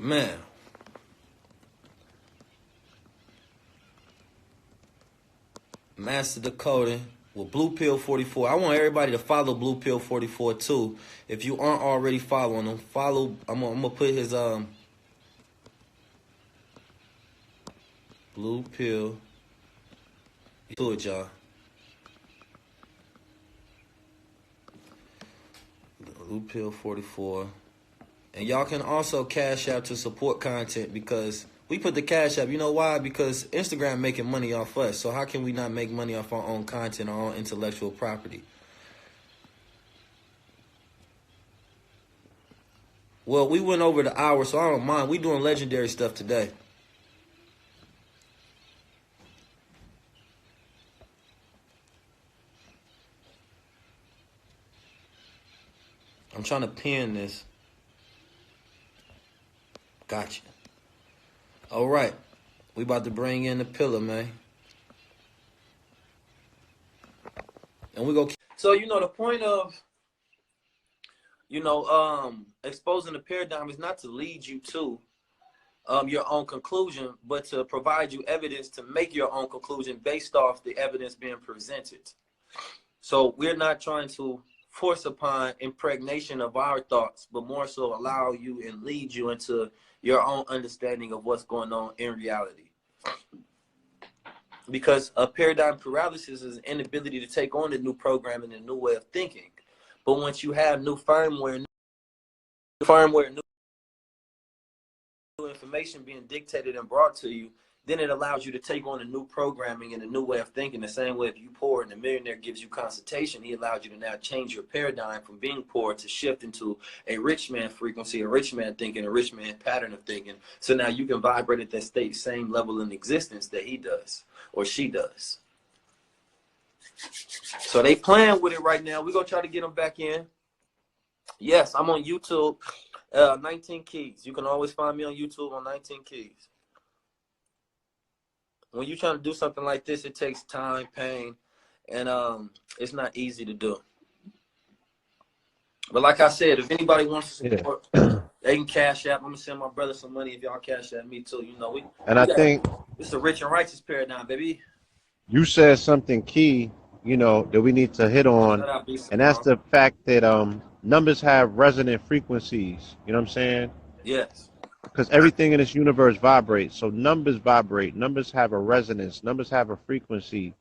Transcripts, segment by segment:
Man, master the coding with Blue Pill 44. I want everybody to follow Blue Pill 44 too. If you aren't already following him, follow. I'm gonna put his Blue Pill. Do it, y'all. Blue Pill 44. And y'all can also cash out to support content because we put the cash up. You know why? Because Instagram making money off us. So how can we not make money off our own content, our own intellectual property? Well, we went over the hour, so I don't mind. We doing legendary stuff today. I'm trying to pin this. Gotcha. All right. We about to bring in the pillar, man. And we go. So, the point of, exposing the paradigm is not to lead you to your own conclusion, but to provide you evidence to make your own conclusion based off the evidence being presented. So we're not trying to force upon impregnation of our thoughts, but more so allow you and lead you into your own understanding of what's going on in reality. Because a paradigm paralysis is an inability to take on the new programming and new way of thinking. But once you have new firmware, new information being dictated and brought to you, then it allows you to take on a new programming and a new way of thinking. The same way if you poor and the millionaire gives you consultation, he allows you to now change your paradigm from being poor to shift into a rich man frequency, a rich man thinking, a rich man pattern of thinking. So now you can vibrate at that same level in existence that he does or she does. So they playing with it right now. We're going to try to get them back in. Yes, I'm on YouTube, 19 Keys. You can always find me on YouTube on 19 Keys. When you're trying to do something like this, it takes time, pain, and it's not easy to do. But like I said, if anybody wants to support, they can cash out. I'm going to send my brother some money if y'all cash out me too. I think it's a rich and righteous paradigm, baby. You said something key, that we need to hit on, and that's the fact that numbers have resonant frequencies. You know what I'm saying? Yes. Because everything in this universe vibrates. So numbers vibrate. Numbers have a resonance. Numbers have a frequency.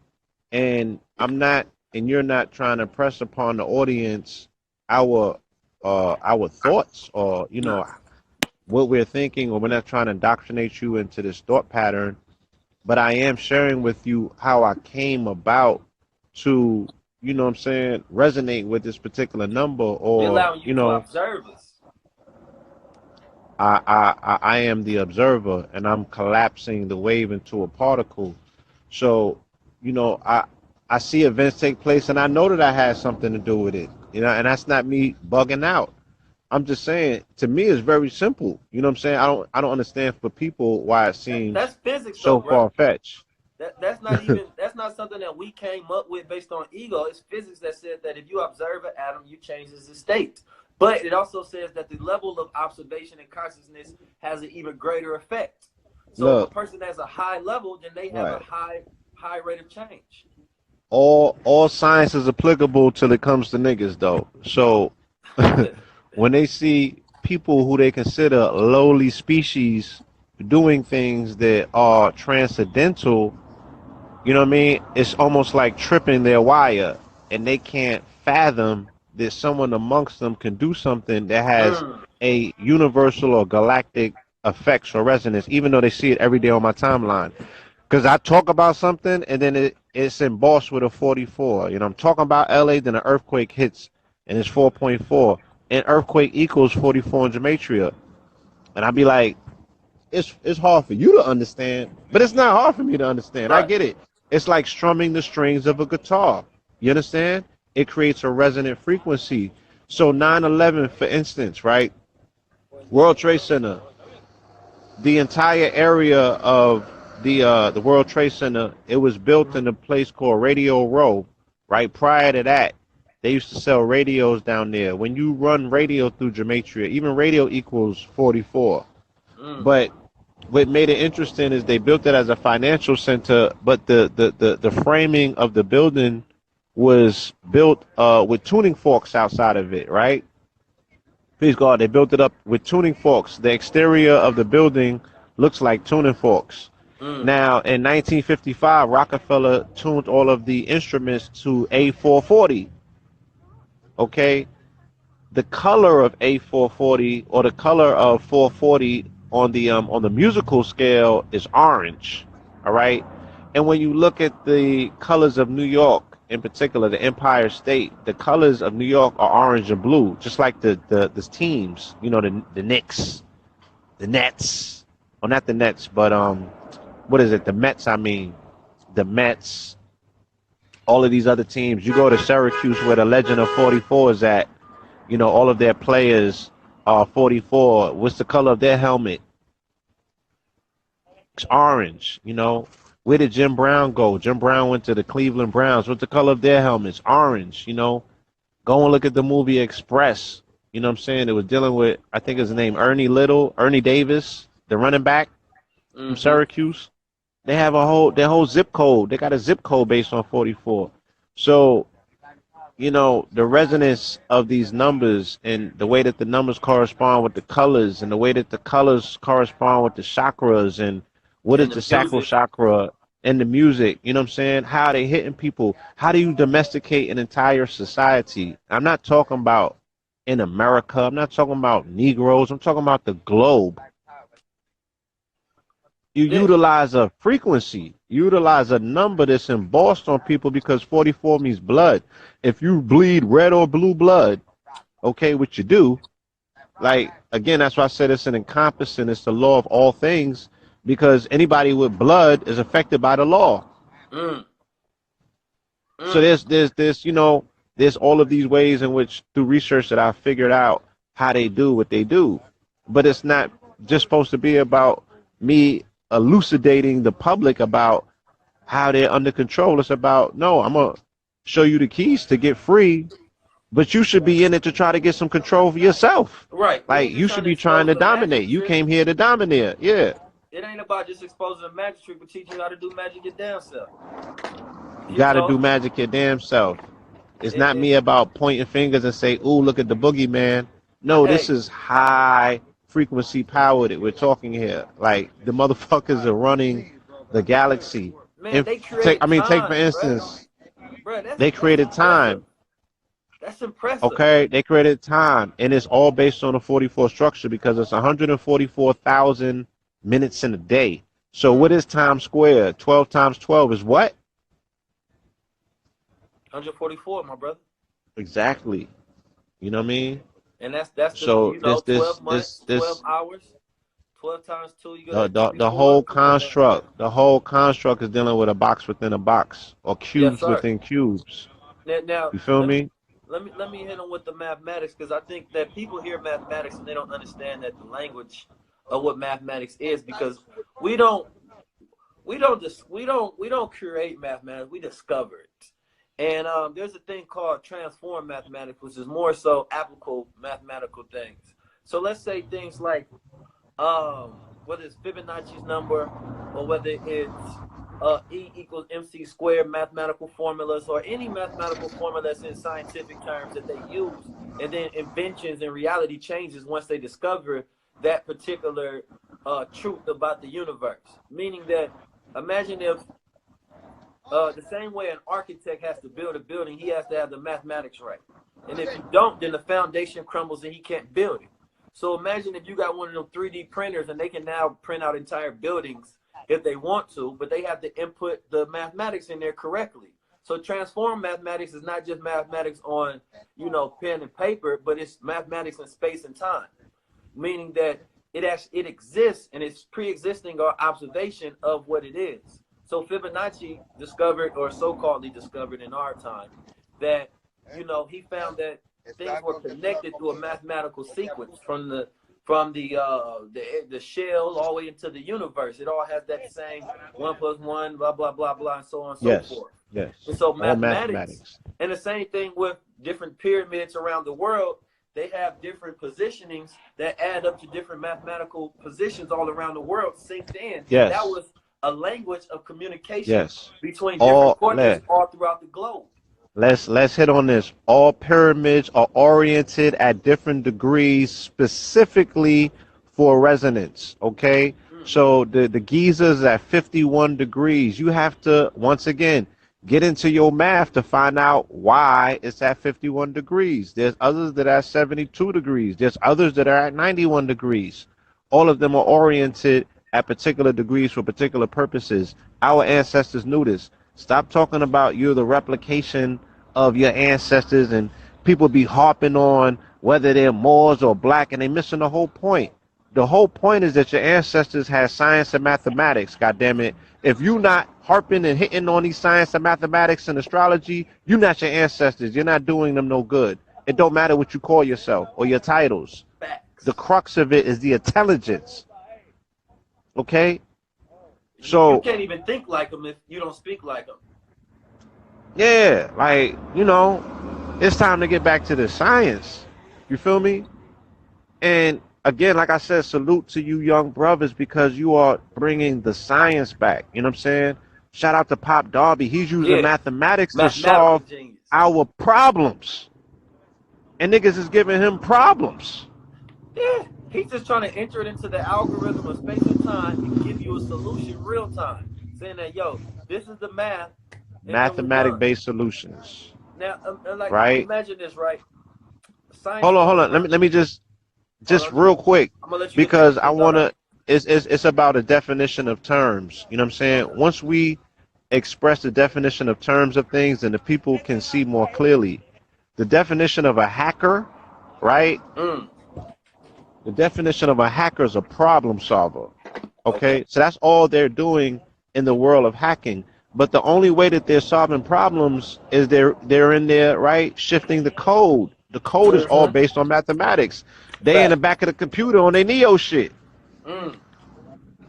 And you're not trying to press upon the audience our thoughts or, what we're thinking, or we're not trying to indoctrinate you into this thought pattern. But I am sharing with you how I came about to, resonate with this particular number, or, allowing you to observe us. I am the observer, and I'm collapsing the wave into a particle. So, I see events take place, and I know that I had something to do with it, and that's not me bugging out. I'm just saying, to me, it's very simple. You know what I'm saying? I don't understand for people why it seems that's physics, so far-fetched. That's not something that we came up with based on ego. It's physics that says that if you observe an atom, you change its state. But it also says that the level of observation and consciousness has an even greater effect. So if a person has a high level, then they have a high rate of change. All science is applicable till it comes to niggas, though. So when they see people who they consider lowly species doing things that are transcendental, you know what I mean? It's almost like tripping their wire, and they can't fathom that someone amongst them can do something that has a universal or galactic effects or resonance, even though they see it every day on my timeline. Because I talk about something, and then it's embossed with a 44. I'm talking about LA, then an earthquake hits, and it's 4.4. And earthquake equals 44 in gematria. And I'd be like, it's hard for you to understand, but it's not hard for me to understand. Right. I get it. It's like strumming the strings of a guitar. You understand? It creates a resonant frequency. So 9/11, for instance, right? World Trade Center, the entire area of the World Trade Center, it was built in a place called Radio Row, right? Prior to that, they used to sell radios down there. When you run radio through gematria, even radio equals 44. But what made it interesting is they built it as a financial center, but the framing of the building was built with tuning forks outside of it, right? Please God, they built it up with tuning forks. The exterior of the building looks like tuning forks. Now, in 1955, Rockefeller tuned all of the instruments to A440. Okay, the color of A440 or the color of 440 on the musical scale is orange. All right, and when you look at the colors of New York, in particular the Empire State, the colors of New York are orange and blue, just like the teams. You know, the Knicks, the Nets, well not the Nets, but what is it? The Mets. I mean, the Mets. All of these other teams. You go to Syracuse, where the Legend of 44 is at. You know, all of their players are 44. What's the color of their helmet? It's orange. You know, where did Jim Brown go? Jim Brown went to the Cleveland Browns. What's the color of their helmets? Orange. You know, go and look at the movie Express. You know what I'm saying? It was dealing with, I think his name, Ernie Davis, the running back from Syracuse. They have their whole zip code. They got a zip code based on 44. So, you know, the resonance of these numbers and the way that the numbers correspond with the colors and the way that the colors correspond with the chakras and what is the sacral chakra and the music, you know what I'm saying? How are they hitting people? How do you domesticate an entire society? I'm not talking about in America. I'm not talking about Negroes. I'm talking about the globe. You utilize a frequency, utilize a number that's embossed on people because 44 means blood. If you bleed red or blue blood, okay, which you do, like, again, that's why I said it's an encompassing, it's the law of all things, because anybody with blood is affected by the law. So there's, you know, there's all of these ways in which, through research, that I figured out how they do what they do. But it's not just supposed to be about me elucidating the public about how they're under control. It's about, no, I'm going to show you the keys to get free, but you should be in it to try to get some control for yourself. Right. Like, you should be trying to dominate. You came here to dominate. Yeah. It ain't about just exposing the magic trick, but teaching you how to do magic your damn self. You got to do magic your damn self. It's not me about pointing fingers and say, ooh, look at the boogeyman. No, this is high frequency power that we're talking here. Like, the motherfuckers are running the galaxy. Man, they created time, take for instance, they created time. That's impressive. Okay, they created time, and it's all based on a 44 structure because it's 144,000 minutes in a day. So what is time squared? 12 times 12 is what? 144, my brother. Exactly. You know what I mean? And that's so you know, 12 months, 12 hours, 12 times 2. You got the whole construct. The whole construct is dealing with a box within a box, or cubes within cubes. Now, you feel me? Let me hit them with the mathematics, because I think that people hear mathematics and they don't understand that the language of what mathematics is, because we don't create mathematics, we discover it. And there's a thing called transform mathematics, which is more so applicable mathematical things. So let's say things like whether it's Fibonacci's number, or whether it's E equals MC squared mathematical formulas, or any mathematical formula that's in scientific terms that they use, and then inventions and reality changes once they discover that particular truth about the universe. Meaning that, imagine if the same way an architect has to build a building, he has to have the mathematics right. And if you don't, then the foundation crumbles and he can't build it. So imagine if you got one of them 3D printers and they can now print out entire buildings if they want to, but they have to input the mathematics in there correctly. So transform mathematics is not just mathematics on, you know, pen and paper, but it's mathematics in space and time. Meaning that it exists, and it's pre-existing our observation of what it is. So Fibonacci discovered, or so-called discovered in our time, that, you know, he found that things were connected through a mathematical sequence from the shell all the way into the universe. It all has that same 1 + 1, blah blah blah blah, and so on and so forth. Yes. And so mathematics, and the same thing with different pyramids around the world. they have different positionings that add up to different mathematical positions all around the world synced in. And that Yes. was a language of communication Yes. between different All quarters let all throughout the globe. let's hit on this. All pyramids are oriented at different degrees specifically for resonance. Okay? Mm-hmm. So the Giza's at 51 degrees. You have to once again get into your math to find out why it's at 51 degrees. There's others that are at 72 degrees. There's others that are at 91 degrees. All of them are oriented at particular degrees for particular purposes. Our ancestors knew this. Stop talking about you're the replication of your ancestors and people be harping on whether they're Moors or black and they missing the whole point. The whole point is that your ancestors had science and mathematics, God damn it. If you not harping and hitting on these science and mathematics and astrology, you're not your ancestors. You're not doing them no good. It don't matter what you call yourself or your titles. The Facts. crux of it is the intelligence. Okay? You So can't even think like them if you don't speak like them. yeah, like, it's time to get back to the science. You feel me? And again, like I said, salute to you young brothers because you are bringing the science back. You know what I'm saying? Shout out to Pop Darby. He's using Yeah, mathematics to mathematical solve genius. our problems. And niggas is giving him problems. Yeah, he's just trying to enter it into the algorithm of space and time and give you a solution real time, saying that, yo, this is the math, and then we're Mathematic done. based solutions. Now, like, Right? imagine this, right? Science Hold is on, going hold to on. learn. Let me just Hold on, real quick I'm gonna let you finish because I your thought wanna out. it's about a definition of terms. You know what I'm saying? Okay. Once we express the definition of terms of things, then the people can see more clearly. The definition of a hacker, right? Mm, The definition of a hacker is a problem solver. okay. Okay, so that's all they're doing in the world of hacking. But the only way that they're solving problems is they're in there, right, shifting the code. The code is all Mm-hmm. based on mathematics. They in the Fact. back of the computer on their Neo shit. Mm,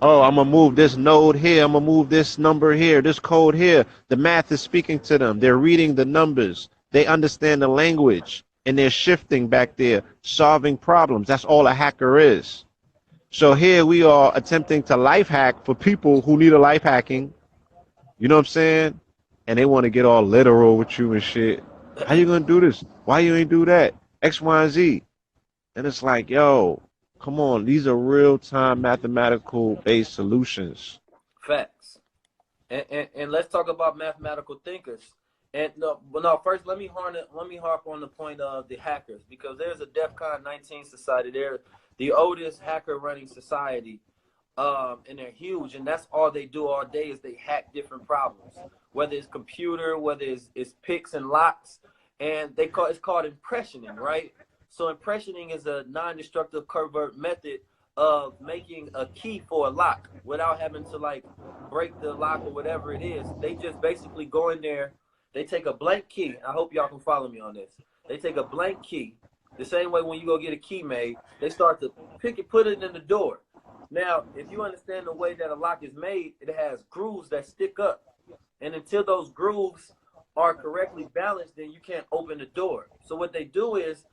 Oh, I'm gonna move this node here. I'm gonna move this number here, this code here. The math is speaking to them. They're reading the numbers. They understand the language, and they're shifting back there, solving problems. That's all a hacker is. So here we are attempting to life hack for people who need a life hacking. You know what I'm saying? And they want to get all literal with you and shit. How you gonna do this? Why you ain't do that? X, Y, and Z. And it's like, yo, come on. These are real time mathematical based solutions. facts. And let's talk about mathematical thinkers. And no, but no, first let me harp on the point of the hackers because there's a DEFCON 19 society. They're the oldest hacker running society, and they're huge. And that's all they do all day is they hack different problems, whether it's computer, whether it's picks and locks, and it's called impressioning, right? So impressioning is a non-destructive covert method of making a key for a lock without having to like break the lock or whatever it is. They just basically go in there. They take a blank key. I hope y'all can follow me on this. They take a blank key. The same way when you go get a key made, they start to pick it, put it in the door. Now, if you understand the way that a lock is made, it has grooves that stick up. And until those grooves are correctly balanced, then you can't open the door. So what they do is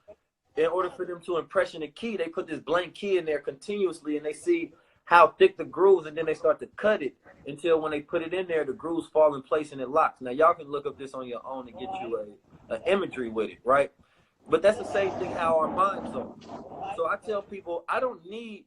in order for them to impression a key, they put this blank key in there continuously and they see how thick the grooves and then they start to cut it until when they put it in there, the grooves fall in place and it locks. Now, y'all can look up this on your own and get you a imagery with it, right? But that's the same thing how our minds are. So I tell people, I don't need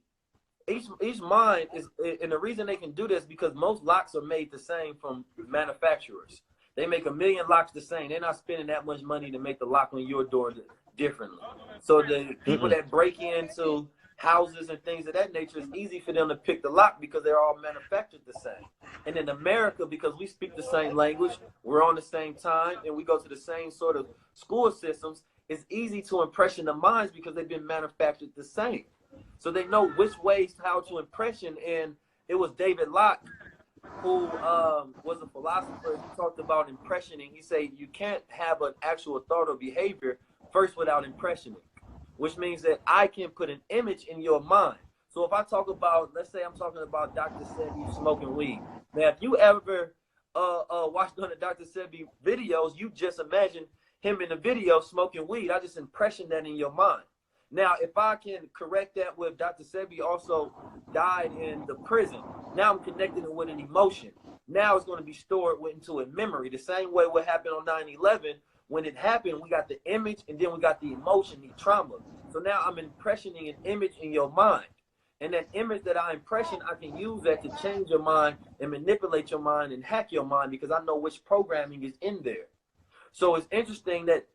each mind is, and the reason they can do this because most locks are made the same from manufacturers. They make a million locks the same. They're not spending that much money to make the lock on your door differently. So the people Mm-mm. that break into houses and things of that nature, it's easy for them to pick the lock because they're all manufactured the same. And in America, because we speak the same language, we're on the same time, and we go to the same sort of school systems, it's easy to impression the minds because they've been manufactured the same. So they know which ways how to impression. And it was David Locke who was a philosopher. He talked about impressioning. He said you can't have an actual thought or behavior first without impressioning, which means that I can put an image in your mind. So if I talk about, let's say I'm talking about Dr. Sebi smoking weed. Now, if you ever watched one of Dr. Sebi videos, you just imagine him in the video smoking weed. I just impression that in your mind. Now, if I can correct that with Dr. Sebi also died in the prison, now I'm connecting it with an emotion. Now it's going to be stored into a memory. The same way what happened on 9/11, when it happened, we got the image and then we got the emotion, the trauma. So now I'm impressioning an image in your mind. And that image that I impression, I can use that to change your mind and manipulate your mind and hack your mind because I know which programming is in there. So it's interesting that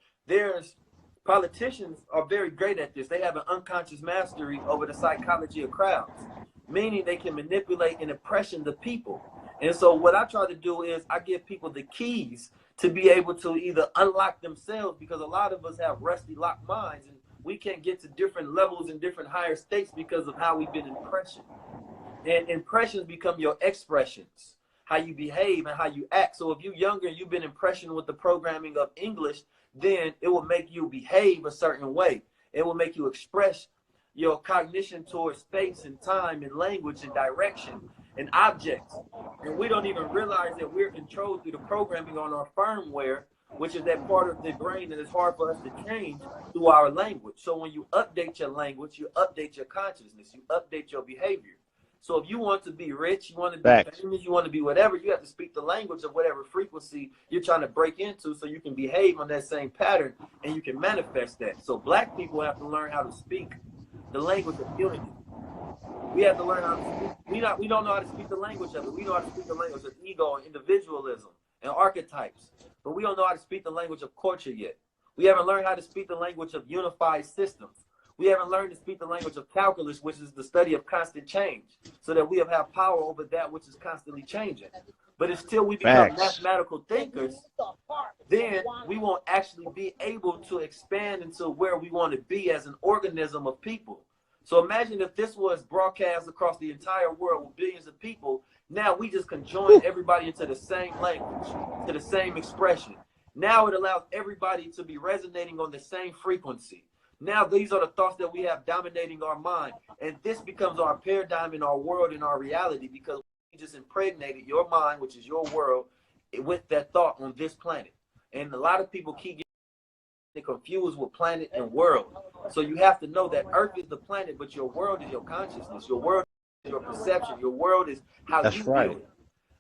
politicians are very great at this. They have an unconscious mastery over the psychology of crowds, meaning they can manipulate and impression the people. And so what I try to do is I give people the keys to be able to either unlock themselves, because a lot of us have rusty locked minds and we can't get to different levels and different higher states because of how we've been impressioned. And impressions become your expressions, how you behave and how you act. So if you're younger and you've been impressioned with the programming of English, then it will make you behave a certain way. It will make you express your cognition towards space and time and language and direction and objects. And we don't even realize that we're controlled through the programming on our firmware, which is that part of the brain that is hard for us to change through our language. So when you update your language, you update your consciousness, you update your behavior. So if you want to be rich, you want to be famous, you want to be whatever, you have to speak the language of whatever frequency you're trying to break into so you can behave on that same pattern and you can manifest that. So black people have to learn how to speak the language of unity. We have to learn how to speak. We don't know how to speak the language of it. We know how to speak the language of ego and individualism and archetypes, but we don't know how to speak the language of culture yet. We haven't learned how to speak the language of unified systems. We haven't learned to speak the language of calculus, which is the study of constant change, so that we have power over that which is constantly changing. But until we become mathematical thinkers, then we won't actually be able to expand into where we want to be as an organism of people. So imagine if this was broadcast across the entire world with billions of people. Now we just can join everybody into the same language, to the same expression. Now it allows everybody to be resonating on the same frequency. Now these are the thoughts that we have dominating our mind. And this becomes our paradigm in our world, in our reality, because we just impregnated your mind, which is your world, with that thought on this planet. And a lot of people keep getting confused with planet and world. So you have to know that Earth is the planet, but your world is your consciousness. Your world is your perception. Your world is how you view it.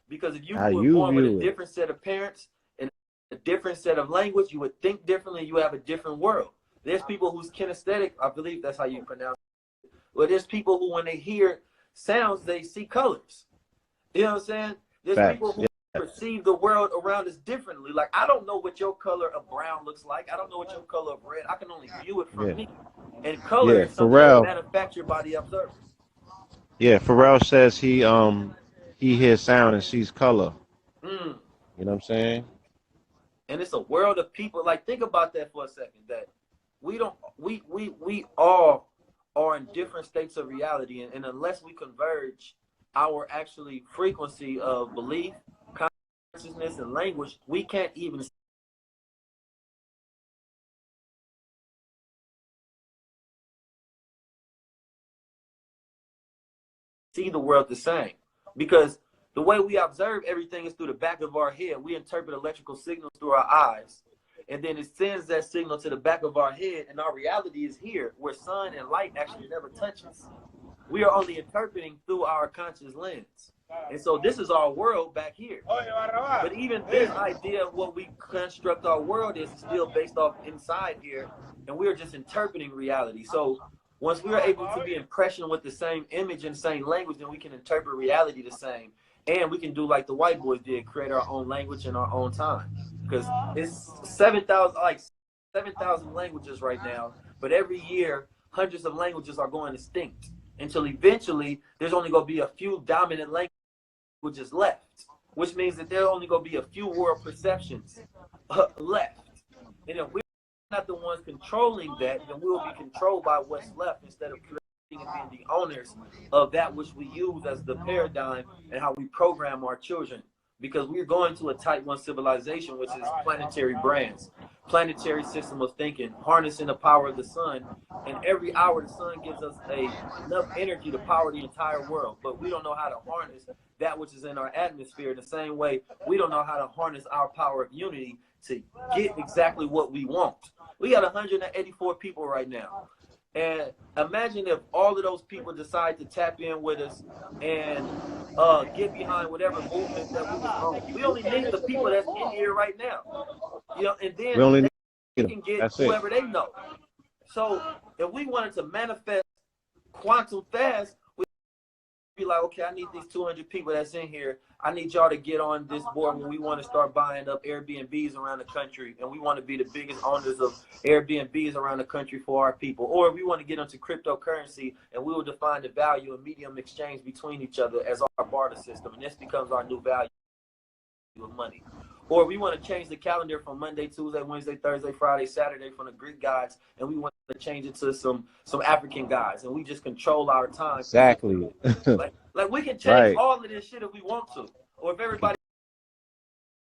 Because if you were born with a different set of parents and a different set of language, you would think differently. You have a different world. There's people who's kinesthetic, I believe that's how you pronounce it. Well, there's people who, when they hear sounds, they see colors. You know what I'm saying? There's people who perceive the world around us differently. Like, I don't know what your color of brown looks like. I don't know what your color of red. I can only view it from me. And color is something that's manufactured by the observer. Yeah, Pharrell says he hears sound and sees color. You know what I'm saying? And it's a world of people. Like, think about that for a second. That we all are in different states of reality, and unless we converge our actually frequency of belief, consciousness, and language, we can't even see the world the same. Because the way we observe everything is through the back of our head. We interpret electrical signals through our eyes. And then it sends that signal to the back of our head, and our reality is here, where sun and light actually never touches. We are only interpreting through our conscious lens. And so this is our world back here. But even this idea of what we construct our world is still based off inside here, and we're just interpreting reality. So once we are able to be impressioned with the same image and same language, then we can interpret reality the same. And we can do like the white boys did, create our own language in our own time. Because it's 7,000 languages right now, but every year hundreds of languages are going extinct until eventually there's only going to be a few dominant languages left, which means that there's only going to be a few world perceptions left. And if we're not the ones controlling that, then we will be controlled by what's left instead of creating and being the owners of that which we use as the paradigm and how we program our children. Because we're going to a type 1 civilization, which is planetary brands, planetary system of thinking, harnessing the power of the sun. And every hour the sun gives us enough energy to power the entire world. But we don't know how to harness that which is in our atmosphere. In the same way, we don't know how to harness our power of unity to get exactly what we want. We got 184 people right now. And imagine if all of those people decide to tap in with us and get behind whatever movement that we was on. We only need the people that's in here right now, and We then only need they them. can get That's it. whoever they know. So if we wanted to manifest quantum fast, we'd be like, okay, I need these 200 people that's in here. I need y'all to get on this board when we want to start buying up Airbnbs around the country, and we want to be the biggest owners of Airbnbs around the country for our people. Or we want to get into cryptocurrency, and we will define the value and medium exchange between each other as our barter system, and this becomes our new value of money. Or we want to change the calendar from Monday, Tuesday, Wednesday, Thursday, Friday, Saturday from the Greek gods, and we want to change it to some African gods, and we just control our time physically. Exactly. Like we can change Right. all of this shit if we want to, or if everybody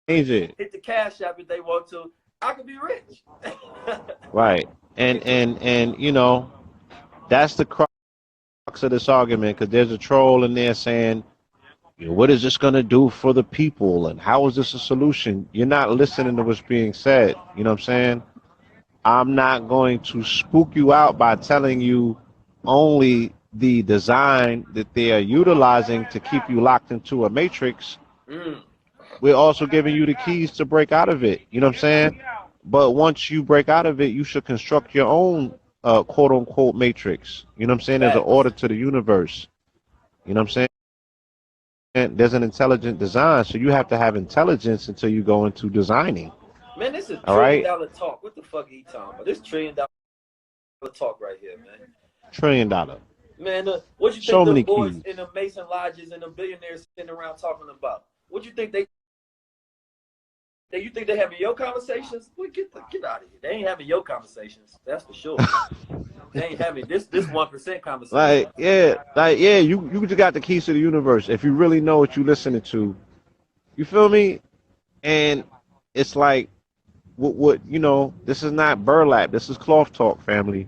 Change it. hit the cash app if they want to, I could be rich. Right. And that's the crux of this argument, because there's a troll in there saying, what is this going to do for the people, and how is this a solution? You're not listening to what's being said. You know what I'm saying? I'm not going to spook you out by telling you only the design that they are utilizing to keep you locked into a matrix. Mm. We're also giving you the keys to break out of it. You know what I'm saying? But once you break out of it, you should construct your own quote unquote matrix. You know what I'm saying? There's an Facts. order to the universe. You know what I'm saying? And there's an intelligent design, so you have to have intelligence until you go into designing. Man, this is All $1 right? trillion talk. What the fuck are you talking about? This $1 trillion talk right here, man. $1 trillion. Man, what you So think the many boys keys. in the Mason lodges and the billionaires sitting around talking about? What you think they? You think they having your conversations? Well, get out of here. They ain't having your conversations. That's for sure. They ain't having this 1% conversation. You just got the keys to the universe. If you really know what you're listening to, you feel me? And it's like, this is not burlap. This is cloth talk, family.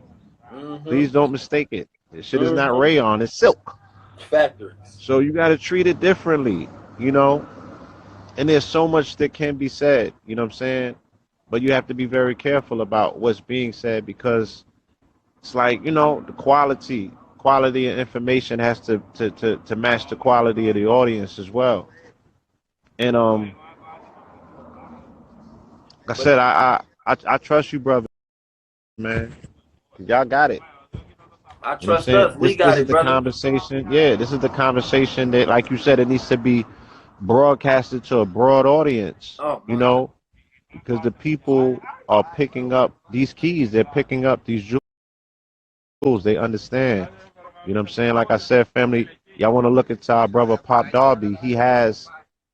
Please don't mistake it. This shit is not rayon. It's silk. Factories. So you got to treat it differently, you know? And there's so much that can be said, you know what I'm saying? But you have to be very careful about what's being said, because it's like, the quality of information has to match the quality of the audience as well. And like I But said, I trust you, brother, man. Y'all got it. I You know what I'm trust saying? us. We This got is it, the brother. conversation. Yeah, this is the conversation that, like you said, it needs to be broadcasted to a broad audience. Oh You man. know, because the people are picking up these keys. They're picking up these jewels. They understand. You know what I'm saying? Like I said, family, y'all want to look into our brother Pop Darby. He has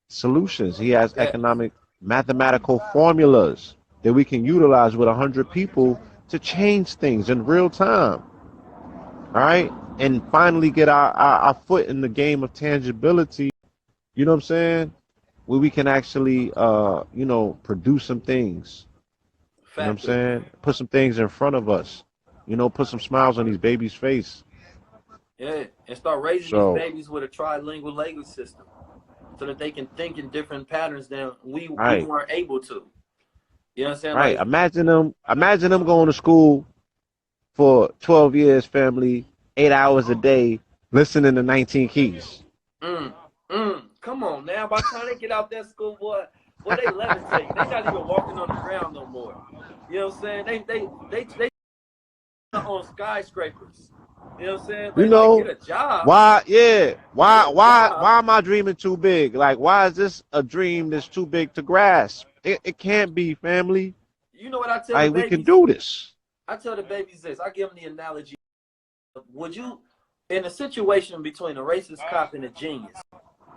solutions. He has Yeah. economic mathematical formulas that we can utilize with 100 people to change things in real time. All right? And finally get our foot in the game of tangibility. You know what I'm saying? Where we can actually, produce some things. You know what I'm Factory. saying? Put some things in front of us. Put some smiles on these babies' face. Yeah. And start raising these So, babies with a trilingual language system, so that they can think in different patterns than we right, weren't able to. You know what I'm saying? right. Like, Imagine them going to school for 12 years, family, 8 hours a day, listening to 19 keys. come on now. By the time they get out that school, boy, they levitate. They not even walking on the ground no more. You know what I'm saying? They on skyscrapers. You know what I'm saying? You Like get know a job. why? Yeah. Get Why? a Why? job. Why am I dreaming too big? Like, why is this a dream that's too big to grasp? It can't be, family. You know what I tell the Like, we can babies? do this. I tell the babies this. I give them the analogy. Would you, in a situation between a racist cop and a genius,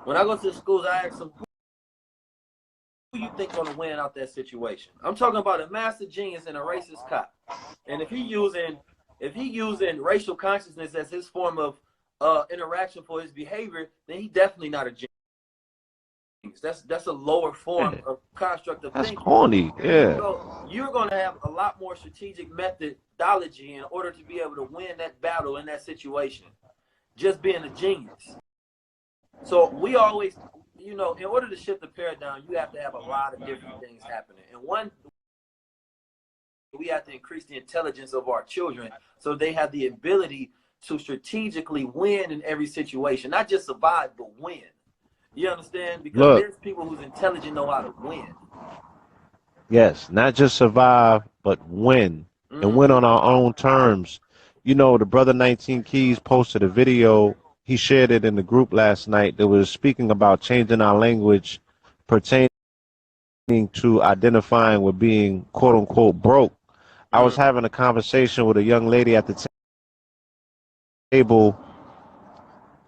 when I go to the schools, I ask them, who you think gonna win out that situation? I'm talking about a master genius and a racist cop. And if he using racial consciousness as his form of interaction for his behavior, then he definitely not a genius. That's a lower form of construct of That's thinking. corny. Yeah. So you're going to have a lot more strategic methodology in order to be able to win that battle in that situation. Just being a genius. So we always, in order to shift the paradigm, you have to have a lot of different things happening. And one we have to increase the intelligence of our children so they have the ability to strategically win in every situation, not just survive, but win. You understand? Because Look, there's people who's intelligent know how to win. yes, not just survive, but win. And win Mm-hmm. on our own terms. You know, the brother 19 Keys posted a video. He shared it in the group last night that was speaking about changing our language pertaining to identifying with being quote unquote broke. I was Mm. having a conversation with a young lady at the table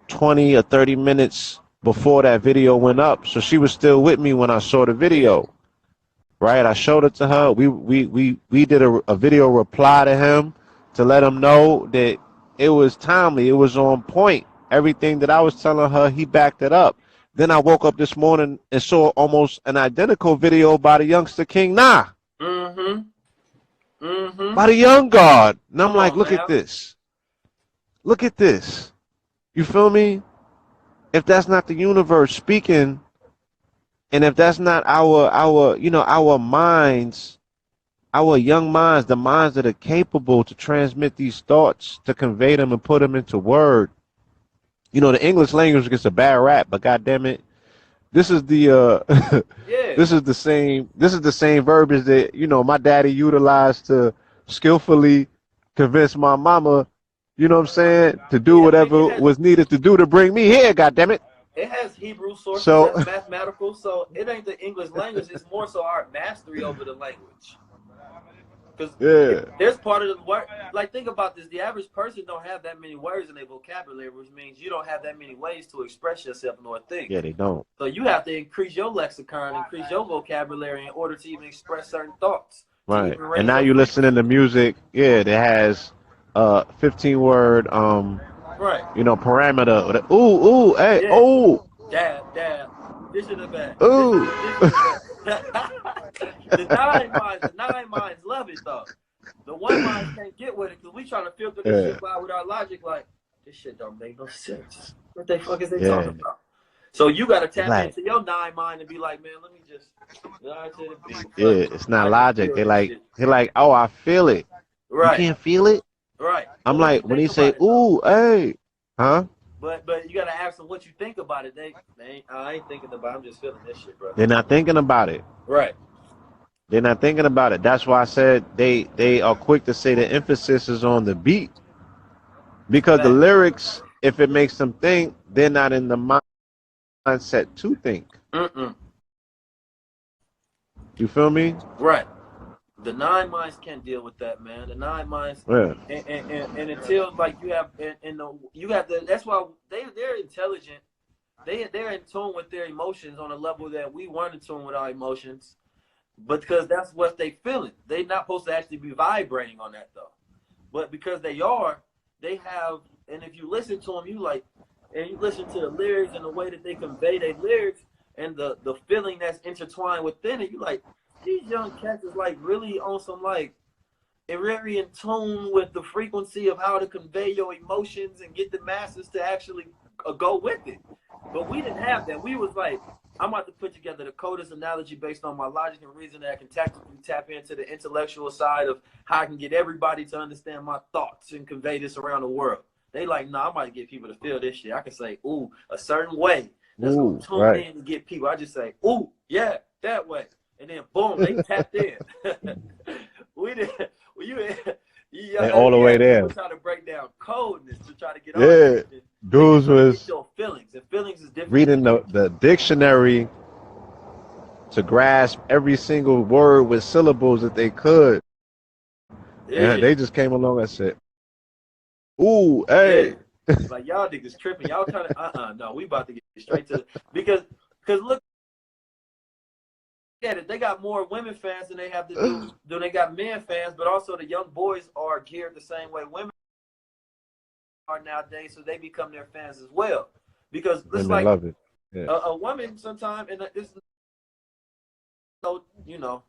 20 or 30 minutes before that video went up. So she was still with me when I saw the Yeah. video. Right? I showed it to her. We did a video reply to him to let him know that it was timely. It was on point. Everything that I was telling her, he backed it up. Then I woke up this morning and saw almost an identical video by the youngster King Nah, Mm-hmm. Mm-hmm. by the young God. And I'm Come like, on look at now. this. Look at this. You feel me? If that's not the universe speaking, and if that's not our minds, our young minds, the minds that are capable to transmit these thoughts, to convey them and put them into word. You know, the English language gets a bad rap, but goddamn it, this is the Yeah. this is the same verbiage that my daddy utilized to skillfully convince my mama. You know what I'm saying? To do Yeah, I mean, whatever was needed to do to bring me here. Goddamn it! it has Hebrew sources, So has mathematical, so it ain't the English language. It's more so our mastery over the language. Because yeah, there's part of the word. Like, think about this: the average person don't have that many words in their vocabulary, which means you don't have that many ways to express yourself nor think. yeah, they don't. So you have to increase your lexicon, increase your vocabulary in order to even express certain thoughts, to Right. even And raise now your you listening frequency. to music, yeah, that has 15 word Right. parameter. Ooh, hey, Yeah. oh, Dab, dab. This in the bag. ooh. This in the bag. The nine minds love it though. The one minds can't get with it because we trying to filter this Yeah, shit by with our logic. Like, this shit don't make no sense. What the fuck is they yeah. talking about? So you got to It's tap like, into your nine mind and be like, man, let me just lie to the beat. Fuck yeah, it. it's not I just logic. feel They this like shit. they like, oh, I feel it. You Right, can't feel it? right. I'm But what like, you when think he say, about it though? ooh, hey, huh? But you got to ask them what you think about it. They ain't, I ain't thinking about it. I'm just feeling this shit, brother. They're not thinking about it. Right. They're not thinking about it. That's why I said they are quick to say the emphasis is on the beat because the Fact. lyrics, if it makes them think, they're not in the mindset to think. Mm-mm. You feel me? Right. The nine minds can't deal with that, man. The nine minds, Yeah. and until like you have, you have the. That's why they're intelligent. They're in tune with their emotions on a level that we weren't in tune with our emotions, but because that's what they feeling. They're not supposed to actually be vibrating on that though, but because they are, they have. And if you listen to them, you like, and you listen to the lyrics and the way that they convey their lyrics and the feeling that's intertwined within it, you like these young cats is like really on some like and very in tune with the frequency of how to convey your emotions and get the masses to actually go with it. But we didn't have that. We was like, I'm about to put together the coldest analogy based on my logic and reason that I can tactically tap into the intellectual side of how I can get everybody to understand my thoughts and convey this around the world. They like, nah, I'm about to get people to feel this shit. I can say, ooh, a certain way that's gonna Ooh, tune right. in and get people. I just say, ooh, yeah, that way. And then boom, they tapped in. We did. Well, They all the we way had there. people try to break down codeness to try to get our Yeah. attention. They just Dudes trying to get was your feelings, and feelings is different than reading the dictionary to grasp every single word with syllables that they could. And yeah, they just came along and said, ooh, yeah. hey. Like y'all niggas tripping. Y'all trying to no, we about to get straight to because look at it. They got more women fans than they have to do than they got men fans, but also the young boys are geared the same way women are nowadays, so they become their fans as well. Because it's Women like love it. Yeah. a woman sometimes, and it's no,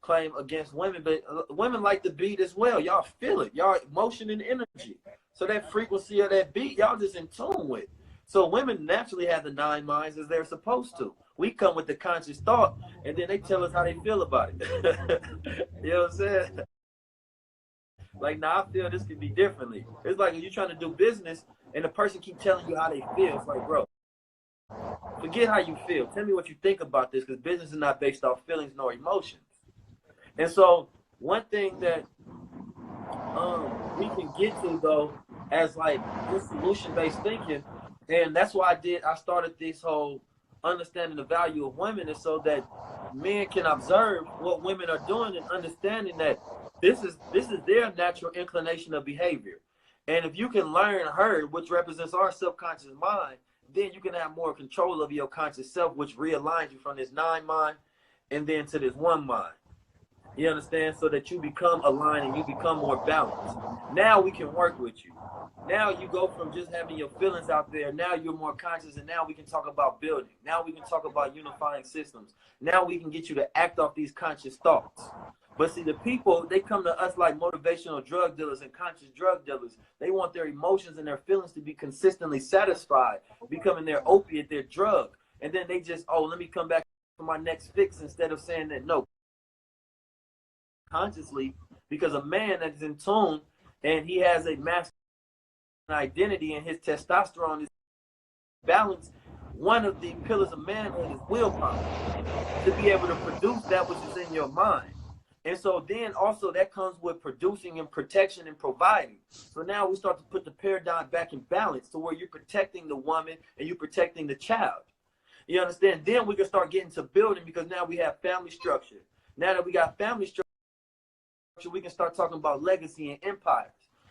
claim against women, but women like the beat as well. Y'all feel it. Y'all emotion and energy. So that frequency of that beat, y'all just in tune with. So women naturally have the nine minds as they're supposed to. We come with the conscious thought, and then they tell us how they feel about it. You know what I'm saying? Like, nah, I feel this could be differently. It's like when you're trying to do business and the person keep telling you how they feel. It's like, bro, forget how you feel. Tell me what you think about this, because business is not based off feelings nor emotions. And so one thing that we can get to though, as like just solution-based thinking, and that's why I started this whole understanding the value of women, is so that men can observe what women are doing and understanding that this is their natural inclination of behavior. And if you can learn her, which represents our subconscious mind, then you can have more control of your conscious self, which realigns you from this 9 mind and then to this 1 mind. You understand? So that you become aligned and you become more balanced. Now we can work with you. Now you go from just having your feelings out there. Now you're more conscious, and now we can talk about building. Now we can talk about unifying systems. Now we can get you to act off these conscious thoughts. But see, the people, they come to us like motivational drug dealers and conscious drug dealers. They want their emotions and their feelings to be consistently satisfied, becoming their opiate, their drug. And then they just, oh, let me come back for my next fix, instead of saying that, no, consciously, because a man that is in tune and he has a masculine identity and his testosterone is balanced, one of the pillars of manhood is willpower, to be able to produce that which is in your mind. And so then also that comes with producing and protection and providing. So now we start to put the paradigm back in balance to where you're protecting the woman and you're protecting the child. You understand? Then we can start getting to building, because now we have family structure. Now that we got family structure, we can start talking about legacy and empires.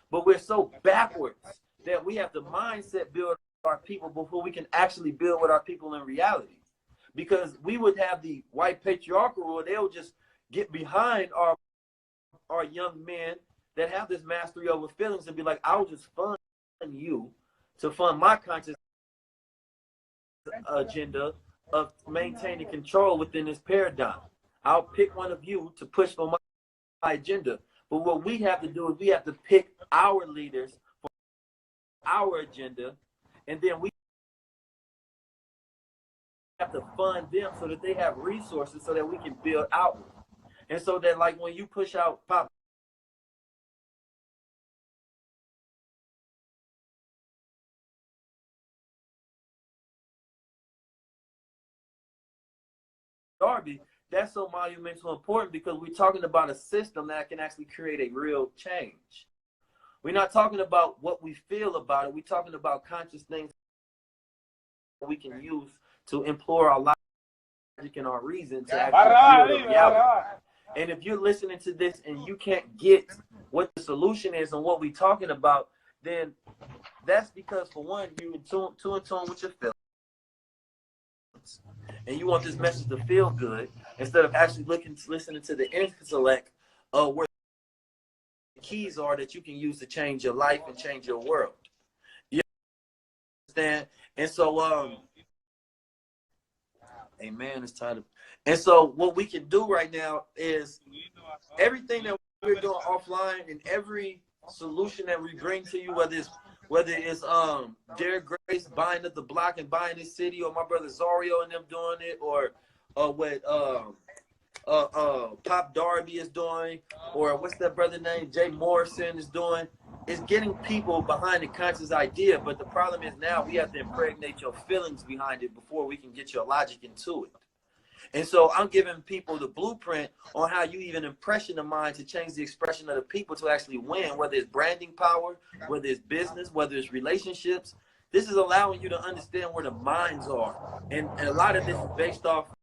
But we're so backwards that we have the mindset build our people before we can actually build with our people in reality. Because we would have the white patriarchal rule, they'll just get behind our young men that have this mastery over feelings and be like, I'll just fund you to fund my conscious agenda of maintaining control within this paradigm. I'll pick one of you to push for my agenda. But what we have to do is we have to pick our leaders for our agenda, and then we have to fund them so that they have resources so that we can build outward. And so that, like, when you push out Pop Darby, that's so monumental important, because we're talking about a system that can actually create a real change. We're not talking about what we feel about it. We're talking about conscious things we can use to implore our logic and our reason to actually build a reality. And if you're listening to this and you can't get what the solution is and what we're talking about, then that's because, for one, you're in tune with your feelings. And you want this message to feel good instead of actually listening to the intellect of where the keys are that you can use to change your life and change your world. You understand? And so, amen, it's time to. And so what we can do right now is everything that we're doing offline, and every solution that we bring to you, whether it's Derek Grace buying up the block and buying this city, or my brother Zario and them doing it, or what Pop Darby is doing, or what's that brother name, Jay Morrison is doing, is getting people behind the conscious idea. But the problem is now we have to impregnate your feelings behind it before we can get your logic into it. And so I'm giving people the blueprint on how you even impression the mind to change the expression of the people to actually win, whether it's branding power, whether it's business, whether it's relationships. This is allowing you to understand where the minds are. And a lot of this is based off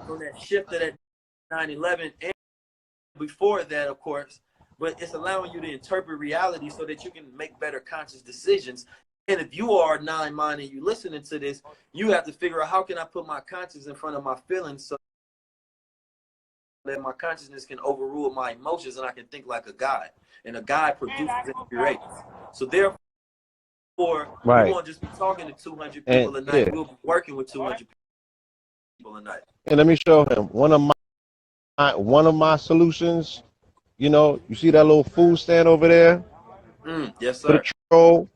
from that shift of that 9/11 and before that, of course. But it's allowing you to interpret reality so that you can make better conscious decisions. And if you are 9 mind and you listening to this, you have to figure out, how can I put my conscience in front of my feelings so that my consciousness can overrule my emotions and I can think like a God. And a God produces and creates. So therefore, we won't just be talking to 200 people a night. We'll be working with 200 people a night. And let me show him one of my solutions. You know, you see that little food stand over there? Yes, sir. Put a troll,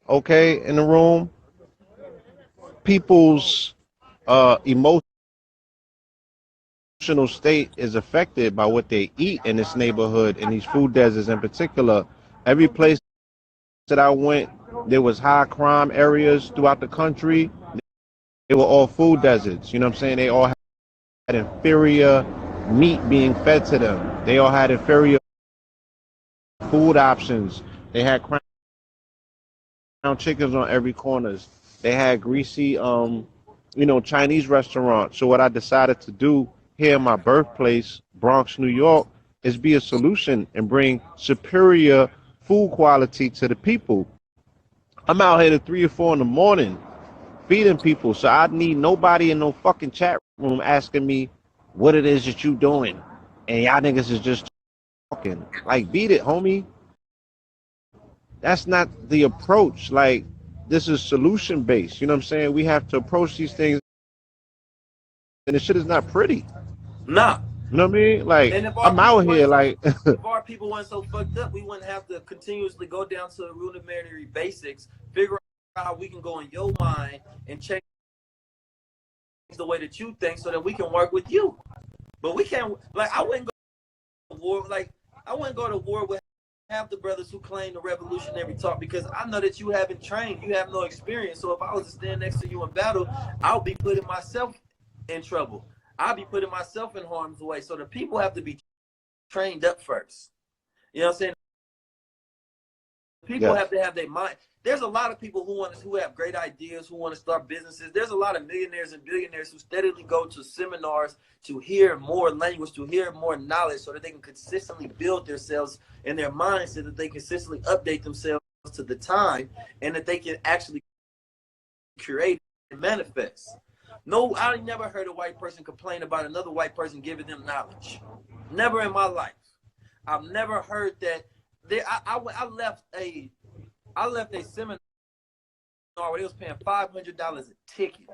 okay, in the room. People's emotions emotional state is affected by what they eat in this neighborhood, in these food deserts in particular. Every place that I went, there was high crime areas throughout the country. They were all food deserts. You know what I'm saying? They all had inferior meat being fed to them. They all had inferior food options. They had crown chickens on every corners. They had greasy, Chinese restaurants. So what I decided to do here in my birthplace, Bronx, New York, is be a solution and bring superior food quality to the people. I'm out here at 3 or 4 in the morning feeding people, so I need nobody in no fucking chat room asking me what it is that you doing, and y'all niggas is just talking. Like, beat it, homie. That's not the approach. Like, this is solution based. You know what I'm saying? We have to approach these things, and this shit is not pretty. Nah. You know what I mean? Like, And if I'm out here, like, if our people weren't so fucked up, we wouldn't have to continuously go down to the rudimentary basics, figure out how we can go in your mind and change the way that you think so that we can work with you. But we can't, like, I wouldn't go to war, with half the brothers who claim the revolutionary talk, because I know that you haven't trained, you have no experience. So if I was to stand next to you in battle, I'll be putting myself in trouble. I'll be putting myself in harm's way. So the people have to be trained up first. You know what I'm saying? People have to have their mind. There's a lot of people who have great ideas, who want to start businesses. There's a lot of millionaires and billionaires who steadily go to seminars to hear more language, to hear more knowledge, so that they can consistently build themselves and their minds, so that they consistently update themselves to the time, and that they can actually create and manifest. No, I never heard a white person complain about another white person giving them knowledge. Never in my life. I've never heard that. I left a seminar where they was paying $500 a ticket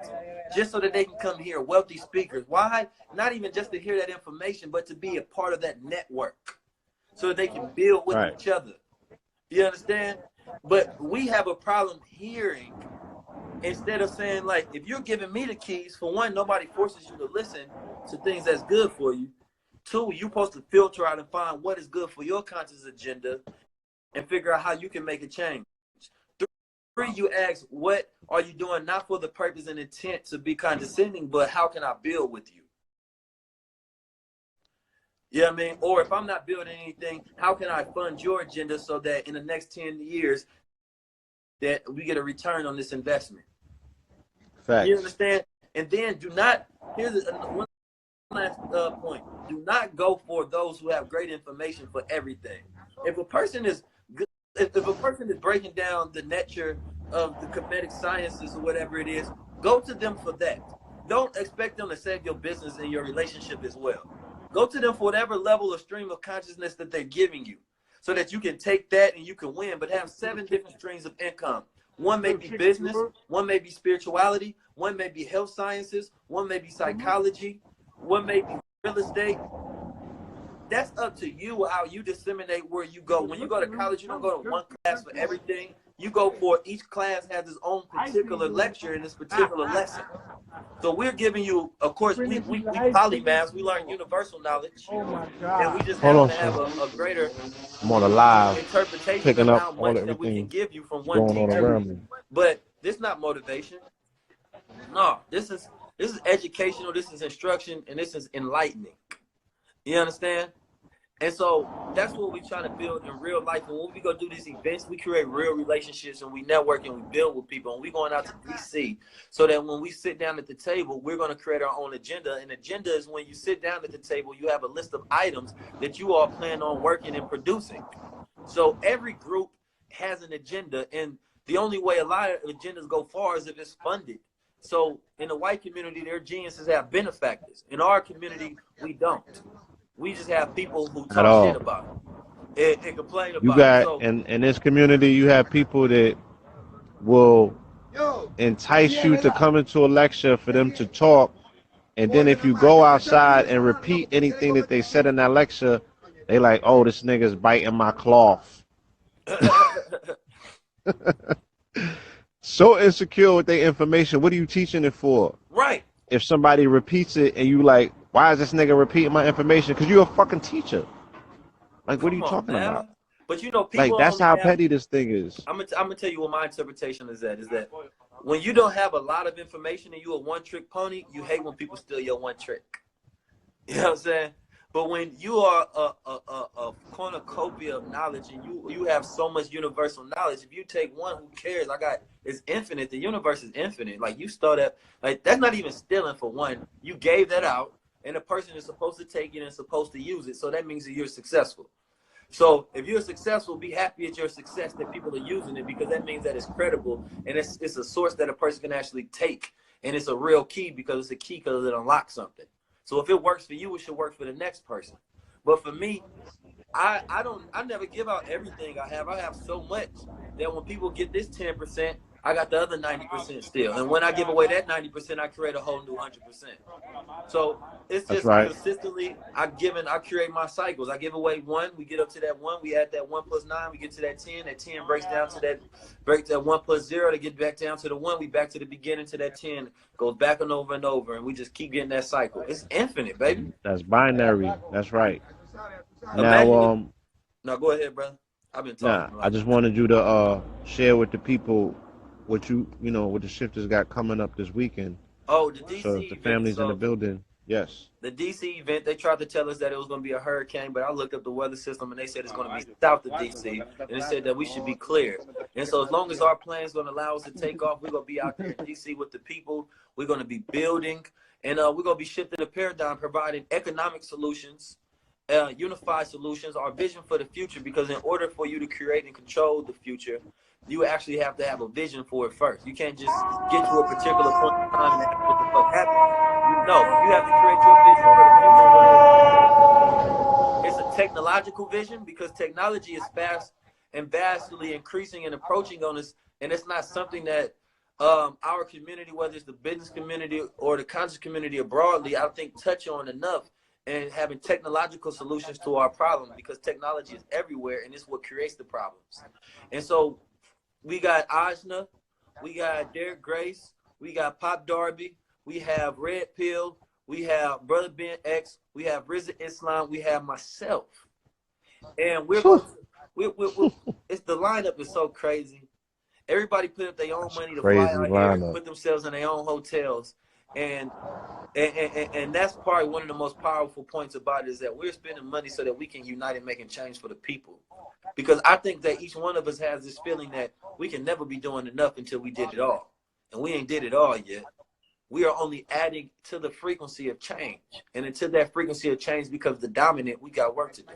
just so that they can come here, wealthy speakers. Why? Not even just to hear that information, but to be a part of that network so that they can build with each other. You understand? But we have a problem hearing. Instead of saying, like, if you're giving me the keys, for one, nobody forces you to listen to things that's good for you. Two, you're supposed to filter out and find what is good for your conscious agenda and figure out how you can make a change. Three, you ask, what are you doing, not for the purpose and intent to be condescending, but how can I build with you? You know what I mean? Or if I'm not building anything, how can I fund your agenda so that in the next 10 years that we get a return on this investment? Facts. You understand? And then here's one last point. Do not go for those who have great information for everything. If a person is good, if a person is breaking down the nature of the comedic sciences or whatever it is, go to them for that. Don't expect them to save your business and your relationship as well. Go to them for whatever level or stream of consciousness that they're giving you, so that you can take that and you can win, but have 7 different streams of income. One may be business, one may be spirituality, one may be health sciences, one may be psychology, one may be real estate. That's up to you how you disseminate where you go. When you go to college, you don't go to one class for everything. You go for each class has its own particular lecture in this particular lesson. So we're giving you, of course, we polymaths, we learn universal knowledge, and we just have to have a greater interpretation of how much that we can give you from one teacher. But this is not motivation. No, this is educational, this is instruction, and this is enlightening. You understand? And so that's what we try to build in real life. And when we go do these events, we create real relationships and we network and we build with people. And we're going out to DC so that when we sit down at the table, we're going to create our own agenda. And agenda is when you sit down at the table, you have a list of items that you all plan on working and producing. So every group has an agenda. And the only way a lot of agendas go far is if it's funded. So in the white community, their geniuses have benefactors. In our community, we don't. We just have people who talk shit about it and complain about it. So, in this community, you have people that will entice you to come into a lecture for them to talk, and then if you go outside and repeat anything that they said in that lecture, they like, oh, this nigga's biting my cloth. So insecure with their information. What are you teaching it for? Right. If somebody repeats it and you like, Why is this nigga repeating my information? Because you're a fucking teacher. Like, what are Come you on, talking about? man. But you know, Like, people that's only how have. petty this thing is. I'm gonna tell you what my interpretation is that when you don't have a lot of information and you a one trick pony, you hate when people steal your one trick. You know what I'm saying? But when you are a cornucopia of knowledge and you have so much universal knowledge, if you take one, who cares? It's infinite. The universe is infinite. Like you start at like that's not even stealing for one. You gave that out, and the person is supposed to take it and supposed to use it. So that means that you're successful. So if you're successful, be happy at your success that people are using it because that means that it's credible and it's a source that a person can actually take. And it's a real key because it's a key because it unlocks something. So if it works for you, it should work for the next person. But for me, I never give out everything I have. I have so much that when people get this 10%, I got the other 90% still. And when I give away that 90%, I create a whole new 100%. So it's That's just right. consistently I create my cycles. I give away one, we get up to that one, we add that 1 plus 9, we get to that 10. That 10 breaks down to that 1 plus 0 to get back down to the 1. We back to the beginning to that 10, goes back and over, and we just keep getting that cycle. It's infinite, baby. That's binary. That's right. Now, Imagine if, no, go ahead, brother. I've been nah, talking a I lot. just wanted you to share with the people what what the shifters got coming up this weekend. Oh, the So if DC the event. family's in the So building, yes. the DC event, they tried to tell us that it was going to be a hurricane, but I looked up the weather system and they said it's going to be south of DC, and they said that we should be cleared. And so as long as our plan's going to allow us to take off, we're going to be out there in DC with the people. We're going to be building, and we're going to be shifting the paradigm, providing economic solutions, unified solutions, our vision for the future, because in order for you to create and control the future, you actually have to have a vision for it first. You can't just get to a particular point in time and ask what the fuck happened. You have to create your vision for the future, whether it's a technological vision, because technology is fast and vastly increasing and approaching on us, and it's not something that our community, whether it's the business community or the conscious community or broadly, I think touch on enough, and having technological solutions to our problem, because technology is everywhere and it's what creates the problems. And so we got Ajna, we got Derek Grace, we got Pop Darby, we have Red Pill, we have Brother Ben X, we have Rizza Islam, we have myself. And we're going to, it's the lineup is so crazy. Everybody put up their own That's a money to fly crazy out here and lineup. put themselves in their own hotels. And that's probably one of the most powerful points about it, is that we're spending money so that we can unite and making change for the people. Because I think that each one of us has this feeling that we can never be doing enough until we did it all. And we ain't did it all yet. We are only adding to the frequency of change. And until that frequency of change becomes the dominant, we got work to do.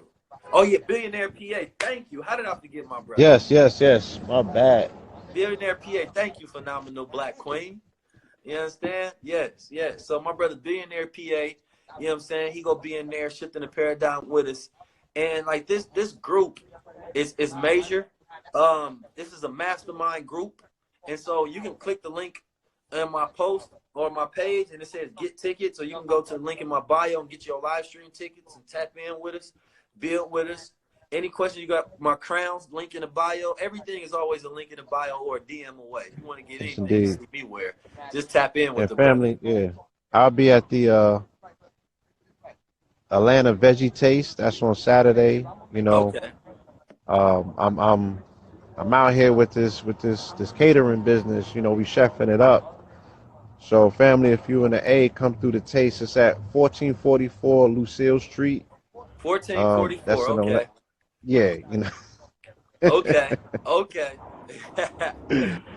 Oh yeah, Billionaire PA, thank you. How did I forget my brother? Yes, yes, yes. My bad. Billionaire PA, thank you, phenomenal Black Queen. You understand? Yes, yes. So my brother Billionaire PA, you know what I'm saying? He gonna be in there shifting the paradigm with us. And like this group is major. This is a mastermind group. And so you can click the link in my post or my page and it says get tickets, or you can go to the link in my bio and get your live stream tickets and tap in with us, build with us. Any questions, you got my crowns, link in the bio. Everything is always a link in the bio or a DM away. If you want to get Yes, anything, indeed. see me where. Just tap in with And the brother. family, yeah. I'll be at the Atlanta Veggie Taste. That's on Saturday. You know, Okay. um, I'm I'm I'm out here with this catering business. You know, we chefing it up. So, family, if you in the A, come through the taste. It's at 1444 Lucille Street. That's 1444. in Okay. yeah, you know. Okay. Okay.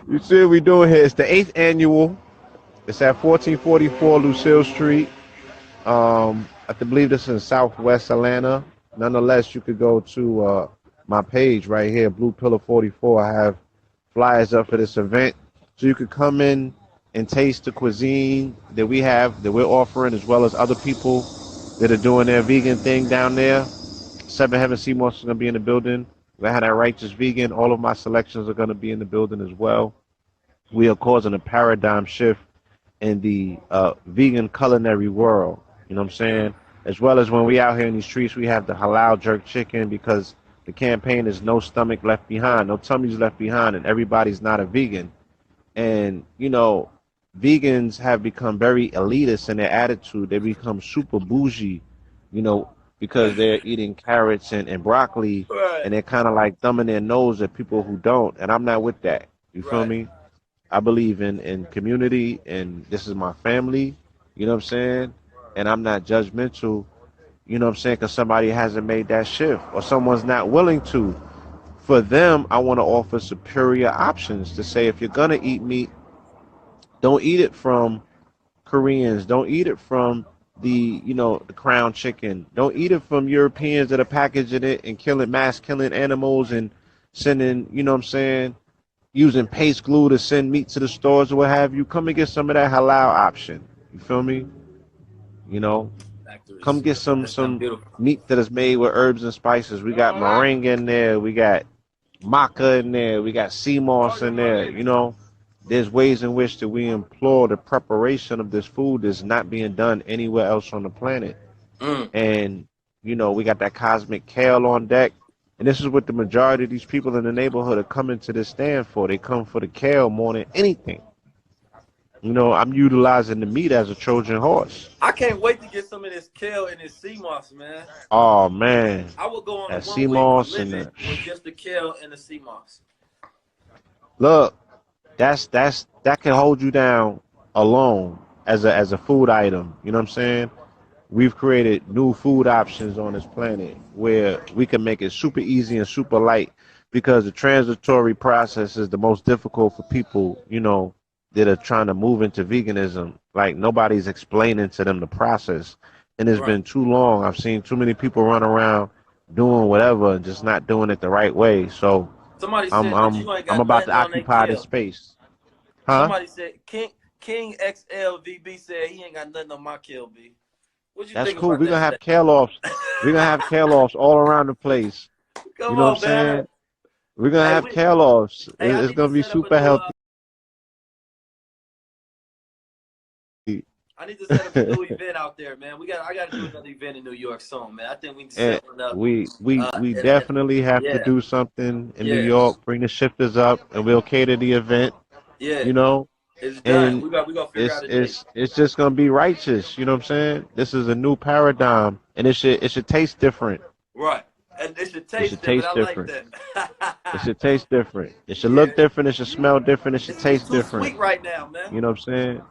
You see what we doing here? It's the eighth annual. It's at 1444 Lucille Street. I believe this is in Southwest Atlanta. Nonetheless, you could go to my page right here, Blue Pillar 44. I have flyers up for this event, so you could come in and taste the cuisine that we have, that we're offering, as well as other people that are doing their vegan thing down there. Seven Heaven Seamoss is going to be in the building. We have that Righteous Vegan. All of my selections are going to be in the building as well. We are causing a paradigm shift in the vegan culinary world. You know what I'm saying? As well as when we out here in these streets, we have the halal jerk chicken, because the campaign is no stomach left behind, no tummies left behind, and everybody's not a vegan. And, you know, vegans have become very elitist in their attitude. They become super bougie, you know, because they're eating carrots and broccoli, Right. and they're kind of like thumbing their nose at people who don't. And I'm not with that. You feel Right. me? I believe in community, and this is my family. You know what I'm saying? And I'm not judgmental. You know what I'm saying? Because somebody hasn't made that shift, or someone's not willing to. For them, I want to offer superior options to say, if you're gonna eat meat, don't eat it from Koreans. Don't eat it from the crown chicken. Don't eat it from Europeans that are packaging it and mass killing animals and sending, you know what I'm saying, using paste glue to send meat to the stores or what have you. Come and get some of that halal option. You feel me? You know, come Factories. get That's done some beautiful. meat that is made with herbs and spices. We got meringue in there. We got maca in there. We got sea moss in there. You know, there's ways in which that we implore the preparation of this food that's not being done anywhere else on the planet. Mm. And we got that cosmic kale on deck. And this is what the majority of these people in the neighborhood are coming to this stand for. They come for the kale more than anything. I'm utilizing the meat as a Trojan horse. I can't wait to get some of this kale and this sea moss, man. Oh man, I will go on a that sea 1 week moss and limit the with just the kale and the sea moss. look, that can hold you down alone as a food item. You know what I'm saying? We've created new food options on this planet where we can make it super easy and super light, because the transitory process is the most difficult for people, that are trying to move into veganism. Like, nobody's explaining to them the process. And it's Right. been too long. I've seen too many people run around doing whatever and just not doing it the right way. So Somebody I'm said that I'm you ain't I'm got about to nothing on their occupy this kale. space. Huh? Somebody said King XLVB said he ain't got nothing on my kale, B. What you That's think cool. about We're that gonna have stat? kale offs. We're gonna have kale offs all around the place. You Come know what I'm on, man. saying? We're gonna Hey, have kale offs. hey, I It's need to gonna be set up a super new healthy. I need to set up a new event out there, man. I got to do another event in New York soon, man. I think we need to And set one up. we And definitely have to yeah, do something in New yeah, York. Bring the shifters up, and we'll cater the event. yeah. You know, It's done. and We gonna figure it's out a date. it's it's just gonna be righteous. You know what I'm saying? This is a new paradigm, and it should taste different. Right. And it should It taste should different. taste I like different. It that. should taste different. It should Yeah. look different. It should smell different. It should It's taste too different. sweet right now, man. You know what I'm saying?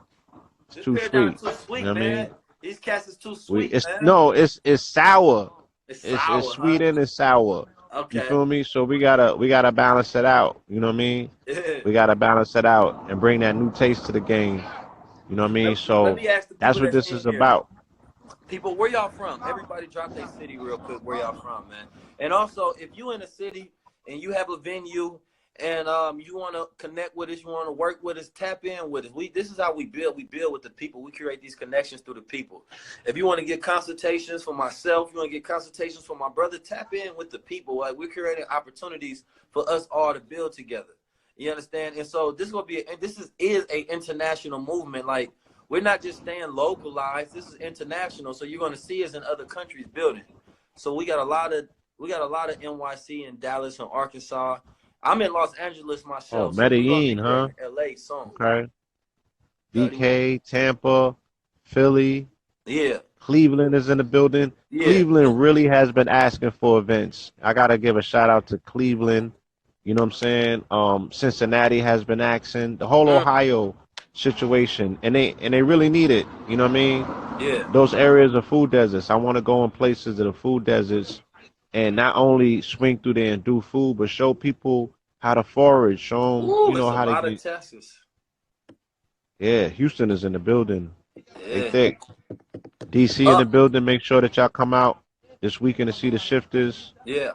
It's This too paradigm sweet. too You know sweet, what I man. mean? These cats is too We sweet, it's man. no, it's sour. It's It's sour, huh? sweet and it's sour. You Okay. feel me? So we gotta balance it out. You know what I mean? Yeah. We gotta balance it out and bring that new taste to the game. You know what I mean? Let So me ask the that's people what that's this in is here. about. People, where y'all from? Everybody drop their city real quick. Where y'all from, man? And also, if you in a city and you have a venue and you want to connect with us, you want to work with us, tap in with us. This is how we build. We build with the people. We create these connections through the people. If you want to get consultations for myself, you want to get consultations for my brother, tap in with the people. Like, we're creating opportunities for us all to build together. You understand? And so this is a international movement. Like, we're not just staying localized. This is international. So you're going to see us in other countries building. So we got a lot of NYC in Dallas and Arkansas. I'm in Los Angeles Oh, myself, so we're going to Medellin, be here huh? in LA soon. Okay. You DK, Tampa, Philly, Yeah, Cleveland is in the building. yeah. Cleveland really has been asking for events. I gotta give a shout out to Cleveland. You know what I'm saying? Cincinnati has been asking. The whole Mm, Ohio situation, and they really need it. You know what I mean? yeah. Those areas are food deserts. I want to go in places that are food deserts, and not only swing through there and do food, but show people how to forage. Show them, Ooh, it's a how to lot of get. Texas. Yeah, Houston is in the building. They Yeah. thick. DC in the building. Make sure that y'all come out this weekend to see the shifters. Yeah.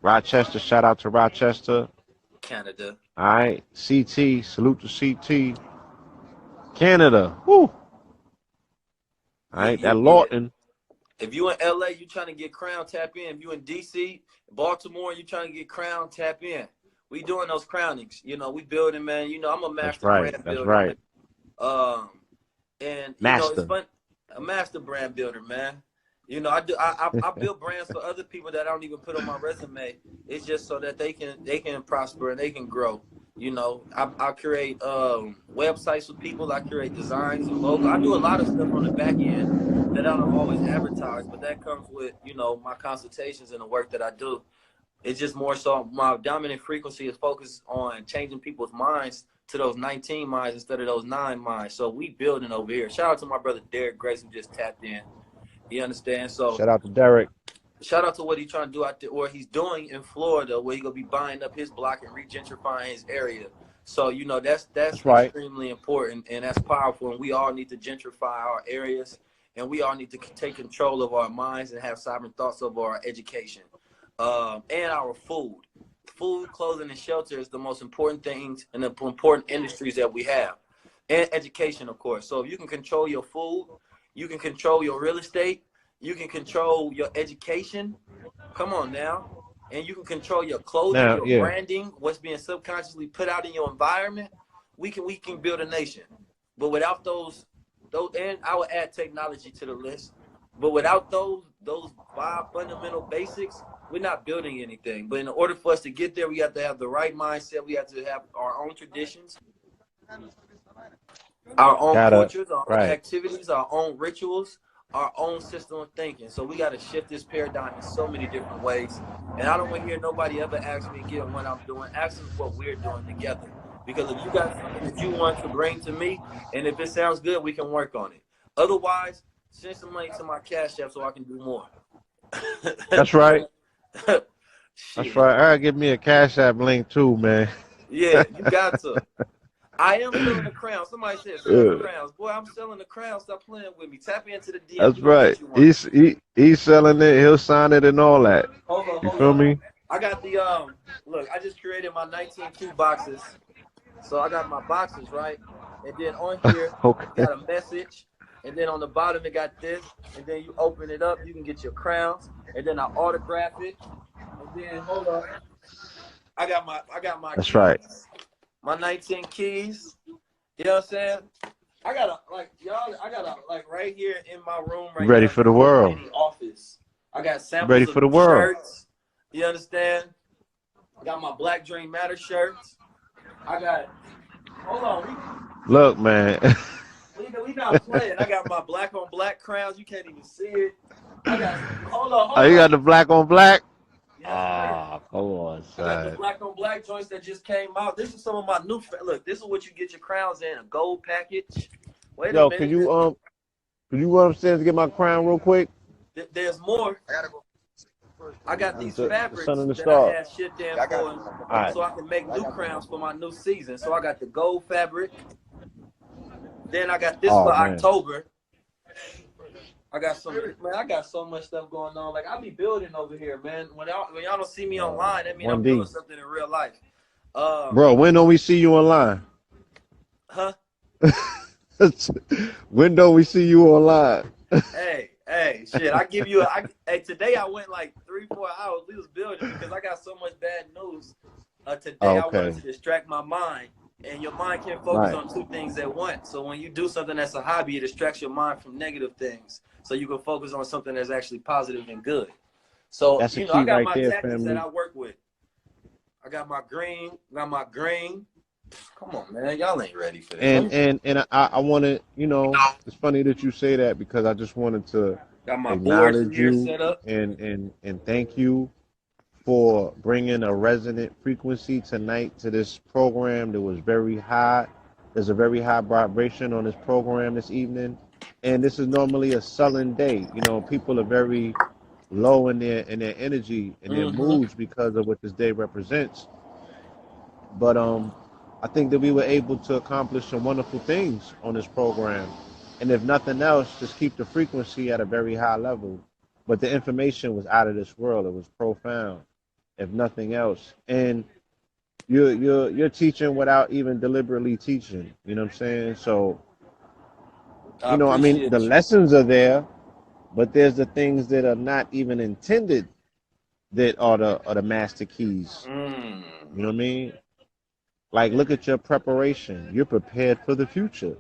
Rochester, shout out to Rochester. Canada. All right, CT, salute to CT. Canada, woo. All Yeah, right, that yeah. Lawton. If you in LA, you trying to get crown, tap in. If you in DC, Baltimore, you trying to get crown, tap in. We doing those crownings. We building, man. I'm a That's master right. brand That's builder, man. right. Um, and it's Master. fun. A master brand builder, man. I do. I build brands for other people that I don't even put on my resume. It's just so that they can prosper and they can grow. You know, I create websites for people. I create designs and logo. I do a lot of stuff on the back end that I don't always advertise, but that comes with, you know, my consultations and the work that I do. It's just more so my dominant frequency is focused on changing people's minds to those 19 minds instead of those 9 minds. So we building over here. Shout out to my brother Derek Grace who just tapped in. You understand? So Shout out to Derek. shout out to what he's trying to do out there, or he's doing in Florida, where he's gonna be buying up his block and regentrifying his area. So you know that's That's right. extremely important and that's powerful. And we all need to gentrify our areas, and we all need to take control of our minds and have sovereign thoughts over our education, and our food. Food, clothing, and shelter is the most important things and the important industries that we have, and education, of course. So if you can control your food, you can control your real estate, you can control your education. Come on now. And you can control your clothing, Now, your yeah. branding, what's being subconsciously put out in your environment. We can build a nation. But without those, and I would add technology to the list. But without those 5 fundamental basics, we're not building anything. But in order for us to get there, we have to have the right mindset. We have to have our own traditions, our own Gotta, cultures, our own right. activities, our own rituals, our own system of thinking. So we got to shift this paradigm in so many different ways. And I don't want to hear nobody ever ask me again what I'm doing. Ask them what we're doing together. Because if you got something that you want to bring to me, and if it sounds good, we can work on it. Otherwise, send some money to my Cash App so I can do more. That's right. That's Shit. right. I gotta give me a Cash App link too, man. Yeah, you got to. I am selling the crown. Somebody said sell the Yeah, crowns. Boy, I'm selling the crown. Stop playing with me. Tap into the DM. that's We're going to right. get you one. He's selling it. He'll sign it and all that. Hold on, You hold feel on. me? I got the, look, I just created my 19 key boxes. So I got my boxes, right? And then on here, Okay. it got a message. And then on the bottom, it got this. And then you open it up, you can get your crowns. And then I autograph it. And then, hold on. I got my That's right. keys. My 19 keys. You know what I'm saying? I got a like y'all. I got a like right here in my room You right ready now. for the It's a little world? mini office. I got You ready samples of for the new world? shirts. You understand? I got my Black Dream Matter shirts. I got. Hold on, Look, man. we not playing. I got my black on black crowns. You can't even see it. I got. Hold on, Oh, hold you on. got the black on black? Yes, sir. Ah, come on, I got the son. black on black joints that just came out. This is some of my new. Look, this is what you get your crowns in, a gold package. Wait a Yo, can minute. you run upstairs and get my crown real quick? There's more. I got these The sun fabrics and the that I star. had shipped in for, All right. so I can make new crowns for my new season. So I got the gold fabric. Then I got this Oh for man. October. I got some, man. I got so much stuff going on. Like I be building over here, man. When y'all don't see me online, that means I'm One doing D. something in real life. Um, Bro, when don't we see you online? huh? When don't we see you online? Hey, shit. I give you hey, today I went like 3-4 hours. We was building because I got so much bad news. Today I wanted Okay. to distract my mind. And your mind can't focus Right. on two things at once. So when you do something that's a hobby, it distracts your mind from negative things. So you can focus on something that's actually positive and good. So, That's a I key got right my there, tactics that family. I work with. I got my green. Come on, man. Y'all ain't ready for this. And I want to, it's funny that you say that because I just wanted to Got my boards in acknowledge here you set up. and thank you for bringing a resonant frequency tonight to this program that was very high. There's a very high vibration on this program this evening. And this is normally a sullen day. People are very low in their energy and their Mm-hmm. moods because of what this day represents. But I think that we were able to accomplish some wonderful things on this program. And if nothing else, just keep the frequency at a very high level. But the information was out of this world. It was profound, if nothing else. And you're teaching without even deliberately teaching. You know what I'm saying? So, I I mean, the appreciate you. lessons are there, but there's the things that are not even intended that are the master keys. Mm. You know what I mean? Like, look at your preparation. You're prepared for the future.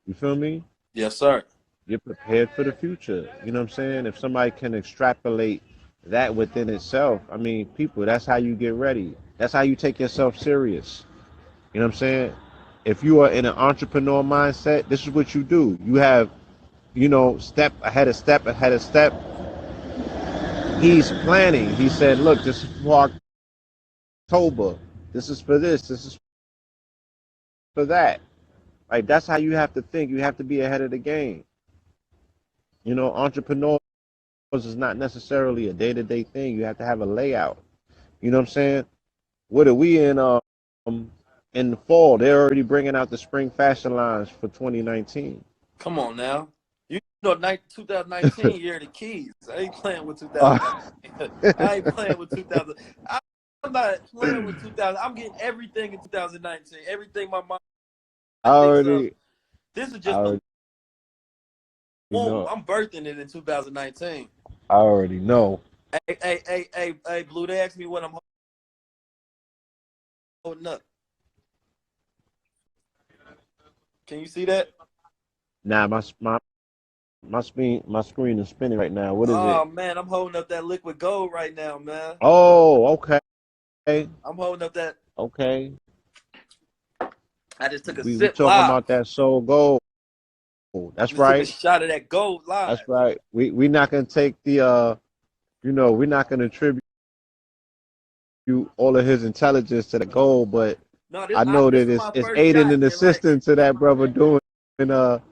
You feel me? Yes, sir. You're prepared for the future. You know what I'm saying? If somebody can extrapolate that within itself, I mean, people, that's how you get ready. That's how you take yourself serious. You know what I'm saying? If you are in an entrepreneur mindset, this is what you do. You have, step ahead of step ahead of step. He's planning. He said, look, this is for October. This is for this. This is for that. Like, that's how you have to think. You have to be ahead of the game. Entrepreneurs is not necessarily a day-to-day thing. You have to have a layout. You know what I'm saying? What are we in the fall? They're already bringing out the spring fashion lines for 2019. Come on now. 2019 year of the keys. I ain't playing with 2019. I ain't playing with 2000. I'm not playing with 2000. I'm getting everything in 2019. Everything my mind thinks of. This is just the womb. I'm birthing it in 2019. I already know. Hey, Blue, they asked me what I'm holding up. Can you see that? Nah, my screen is spinning right now. What is it? Oh man, I'm holding up that liquid gold right now, man. Oh, okay. I'm holding up that. Okay. I just took a We sip talking live. about that soul gold. That's right. Took a shot of that gold live. That's right. We not gonna take the we're not gonna attribute all of his intelligence to the gold, but no, I know that it's aiding and assisting to that brother doing a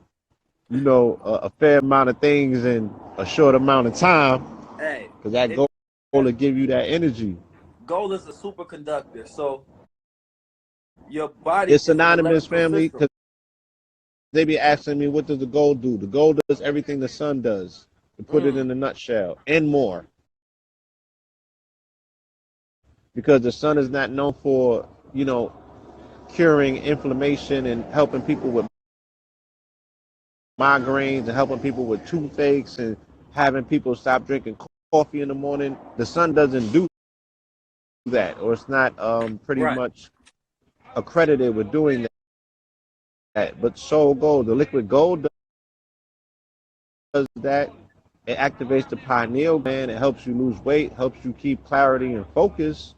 fair amount of things in a short amount of time. Hey, because that gold will give you that energy. Gold is a superconductor, so your body it's is synonymous, family, because they be asking me, what does the gold do? The gold does everything the sun does, to put it in a nutshell, and more. Because the sun is not known for, curing inflammation and helping people with migraines and helping people with toothaches and having people stop drinking coffee in the morning. The sun doesn't do that, or it's not pretty much accredited with doing that. But soul gold, the liquid gold, does that. It activates the pineal gland. It helps you lose weight, helps you keep clarity and focus.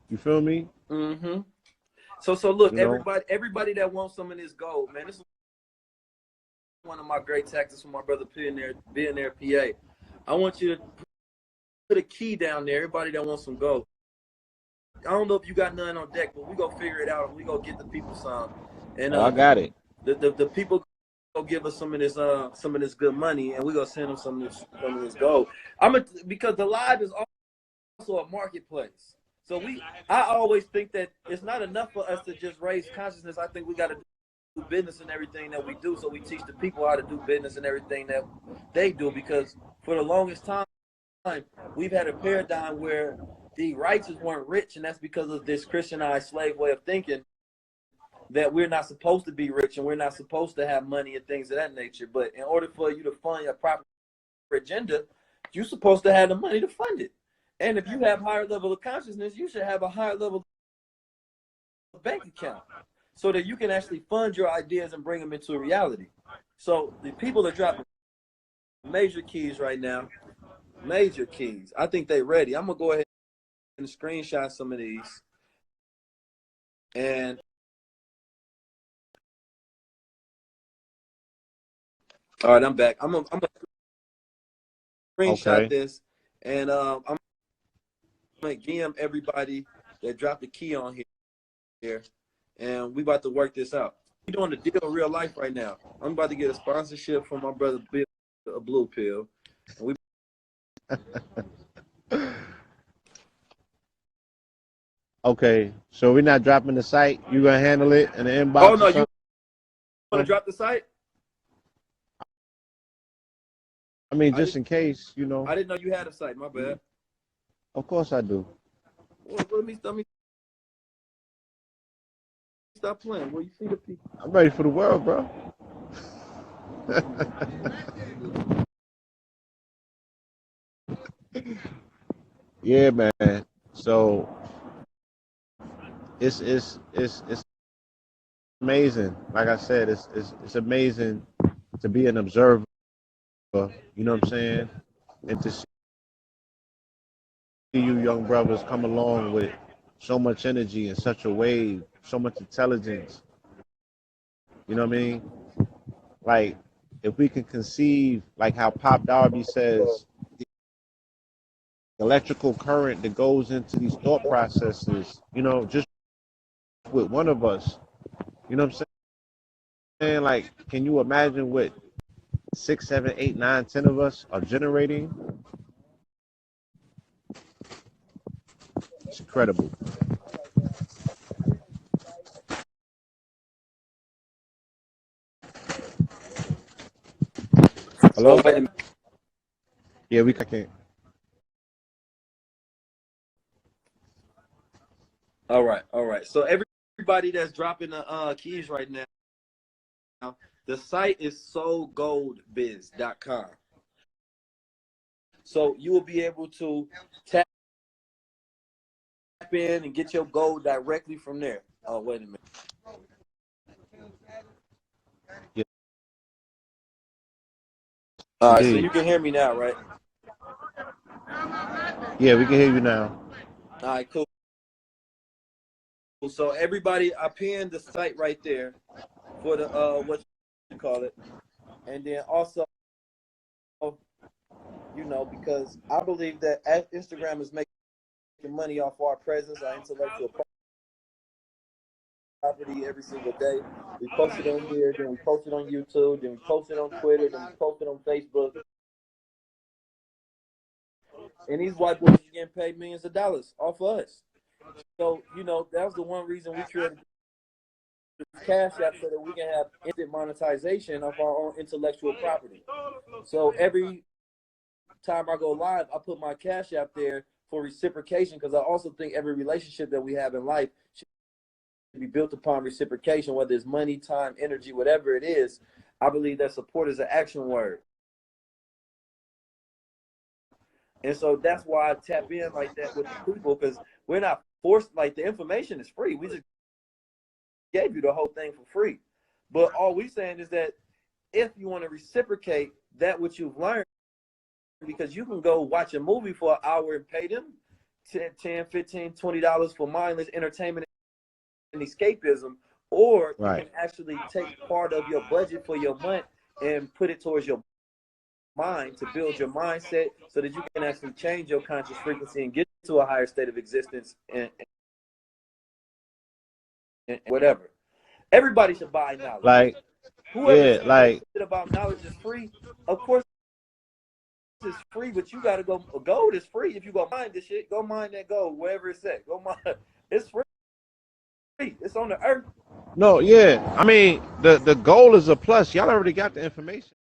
You feel me? Mm-hmm. So look, everybody that wants some of this gold, man, this is one of my great tactics from my brother Billionaire PA. I want you to put a key down there, everybody that wants some gold. I don't know if you got none on deck, but we gonna figure it out and we gonna get the people some. And I got it. The people go give us some of this good money, and we gonna send them some of this gold. Because the live is also a marketplace. So I always think that it's not enough for us to just raise consciousness. I think we got to do business in everything that we do. So we teach the people how to do business in everything that they do. Because for the longest time, we've had a paradigm where the righteous weren't rich, and that's because of this Christianized slave way of thinking that we're not supposed to be rich and we're not supposed to have money and things of that nature. But in order for you to fund your proper agenda, you're supposed to have the money to fund it. And if you have higher level of consciousness, you should have a higher level of bank account so that you can actually fund your ideas and bring them into reality. So the people are dropping major keys right now. Major keys. I think they're ready. I'm going to go ahead and screenshot some of these. And all right, I'm back. I'm going to screenshot this. And I'm going to DM everybody that dropped the key on here. And we about to work this out. We're doing the deal in real life right now. I'm about to get a sponsorship from my brother Bill, a Blue Pill. And we Okay, so we're not dropping the site. You gonna handle it in the inbox? Oh no, you want to drop the site? I mean, just in case, I didn't know you had a site. My bad. Of course I do. Well, let me stop playing. Well, you see the people. I'm ready for the world, bro. Yeah, man. So it's amazing. Like I said, it's amazing to be an observer. You know what I'm saying? And to see you young brothers come along with so much energy in such a way, so much intelligence. You know what I mean? Like, if we can conceive, like how Pop Darby says, the electrical current that goes into these thought processes, you know, just with one of us, you know what I'm saying? Like, can you imagine what 6, 7, 8, 9, 10 of us are generating? It's incredible. So Hello? wait a minute. Yeah, we can't. All right, all right. So everybody that's dropping the keys right now, the site is sogoldbiz.com. So you will be able to tap in and get your gold directly from there. Oh, wait a minute. Yeah, All right, so indeed. you can hear me now, right? Yeah, we can hear you now. All right, cool. So everybody, I pinned the site right there for the what you call it, and then also, you know, because I believe that as Instagram is making money off our presence, our intellectual property every single day. We post it on here, then we post it on YouTube, then we post it on Twitter, then we post it on Facebook. And these white boys are getting paid millions of dollars off of us. So, you know, that was the one reason we created Cash App so that we can have instant monetization of our own intellectual property. So every time I go live, I put my Cash App there for reciprocation because I also think every relationship that we have in life should be built upon reciprocation, whether it's money, time, energy, whatever it is. I believe that support is an action word. And so that's why I tap in like that with the people, because we're not forced, like the information is free. We just gave you the whole thing for free. But all we're saying is that if you want to reciprocate that what you've learned, because you can go watch a movie for an hour and pay them $10, $15, $20 for mindless entertainment and escapism, or you Right. can actually take part of your budget for your month and put it towards your mind to build your mindset so that you can actually change your conscious frequency and get to a higher state of existence and whatever. Everybody should buy knowledge. Like, Whoever yeah, says that like, shit about knowledge is free, of course it's free, but you gotta go. Gold is free. If you go mine this shit, go mine that gold, wherever it's at. Go mine. It's free. It's on the earth. no, yeah. I mean, the goal is a plus. Y'all already got the information.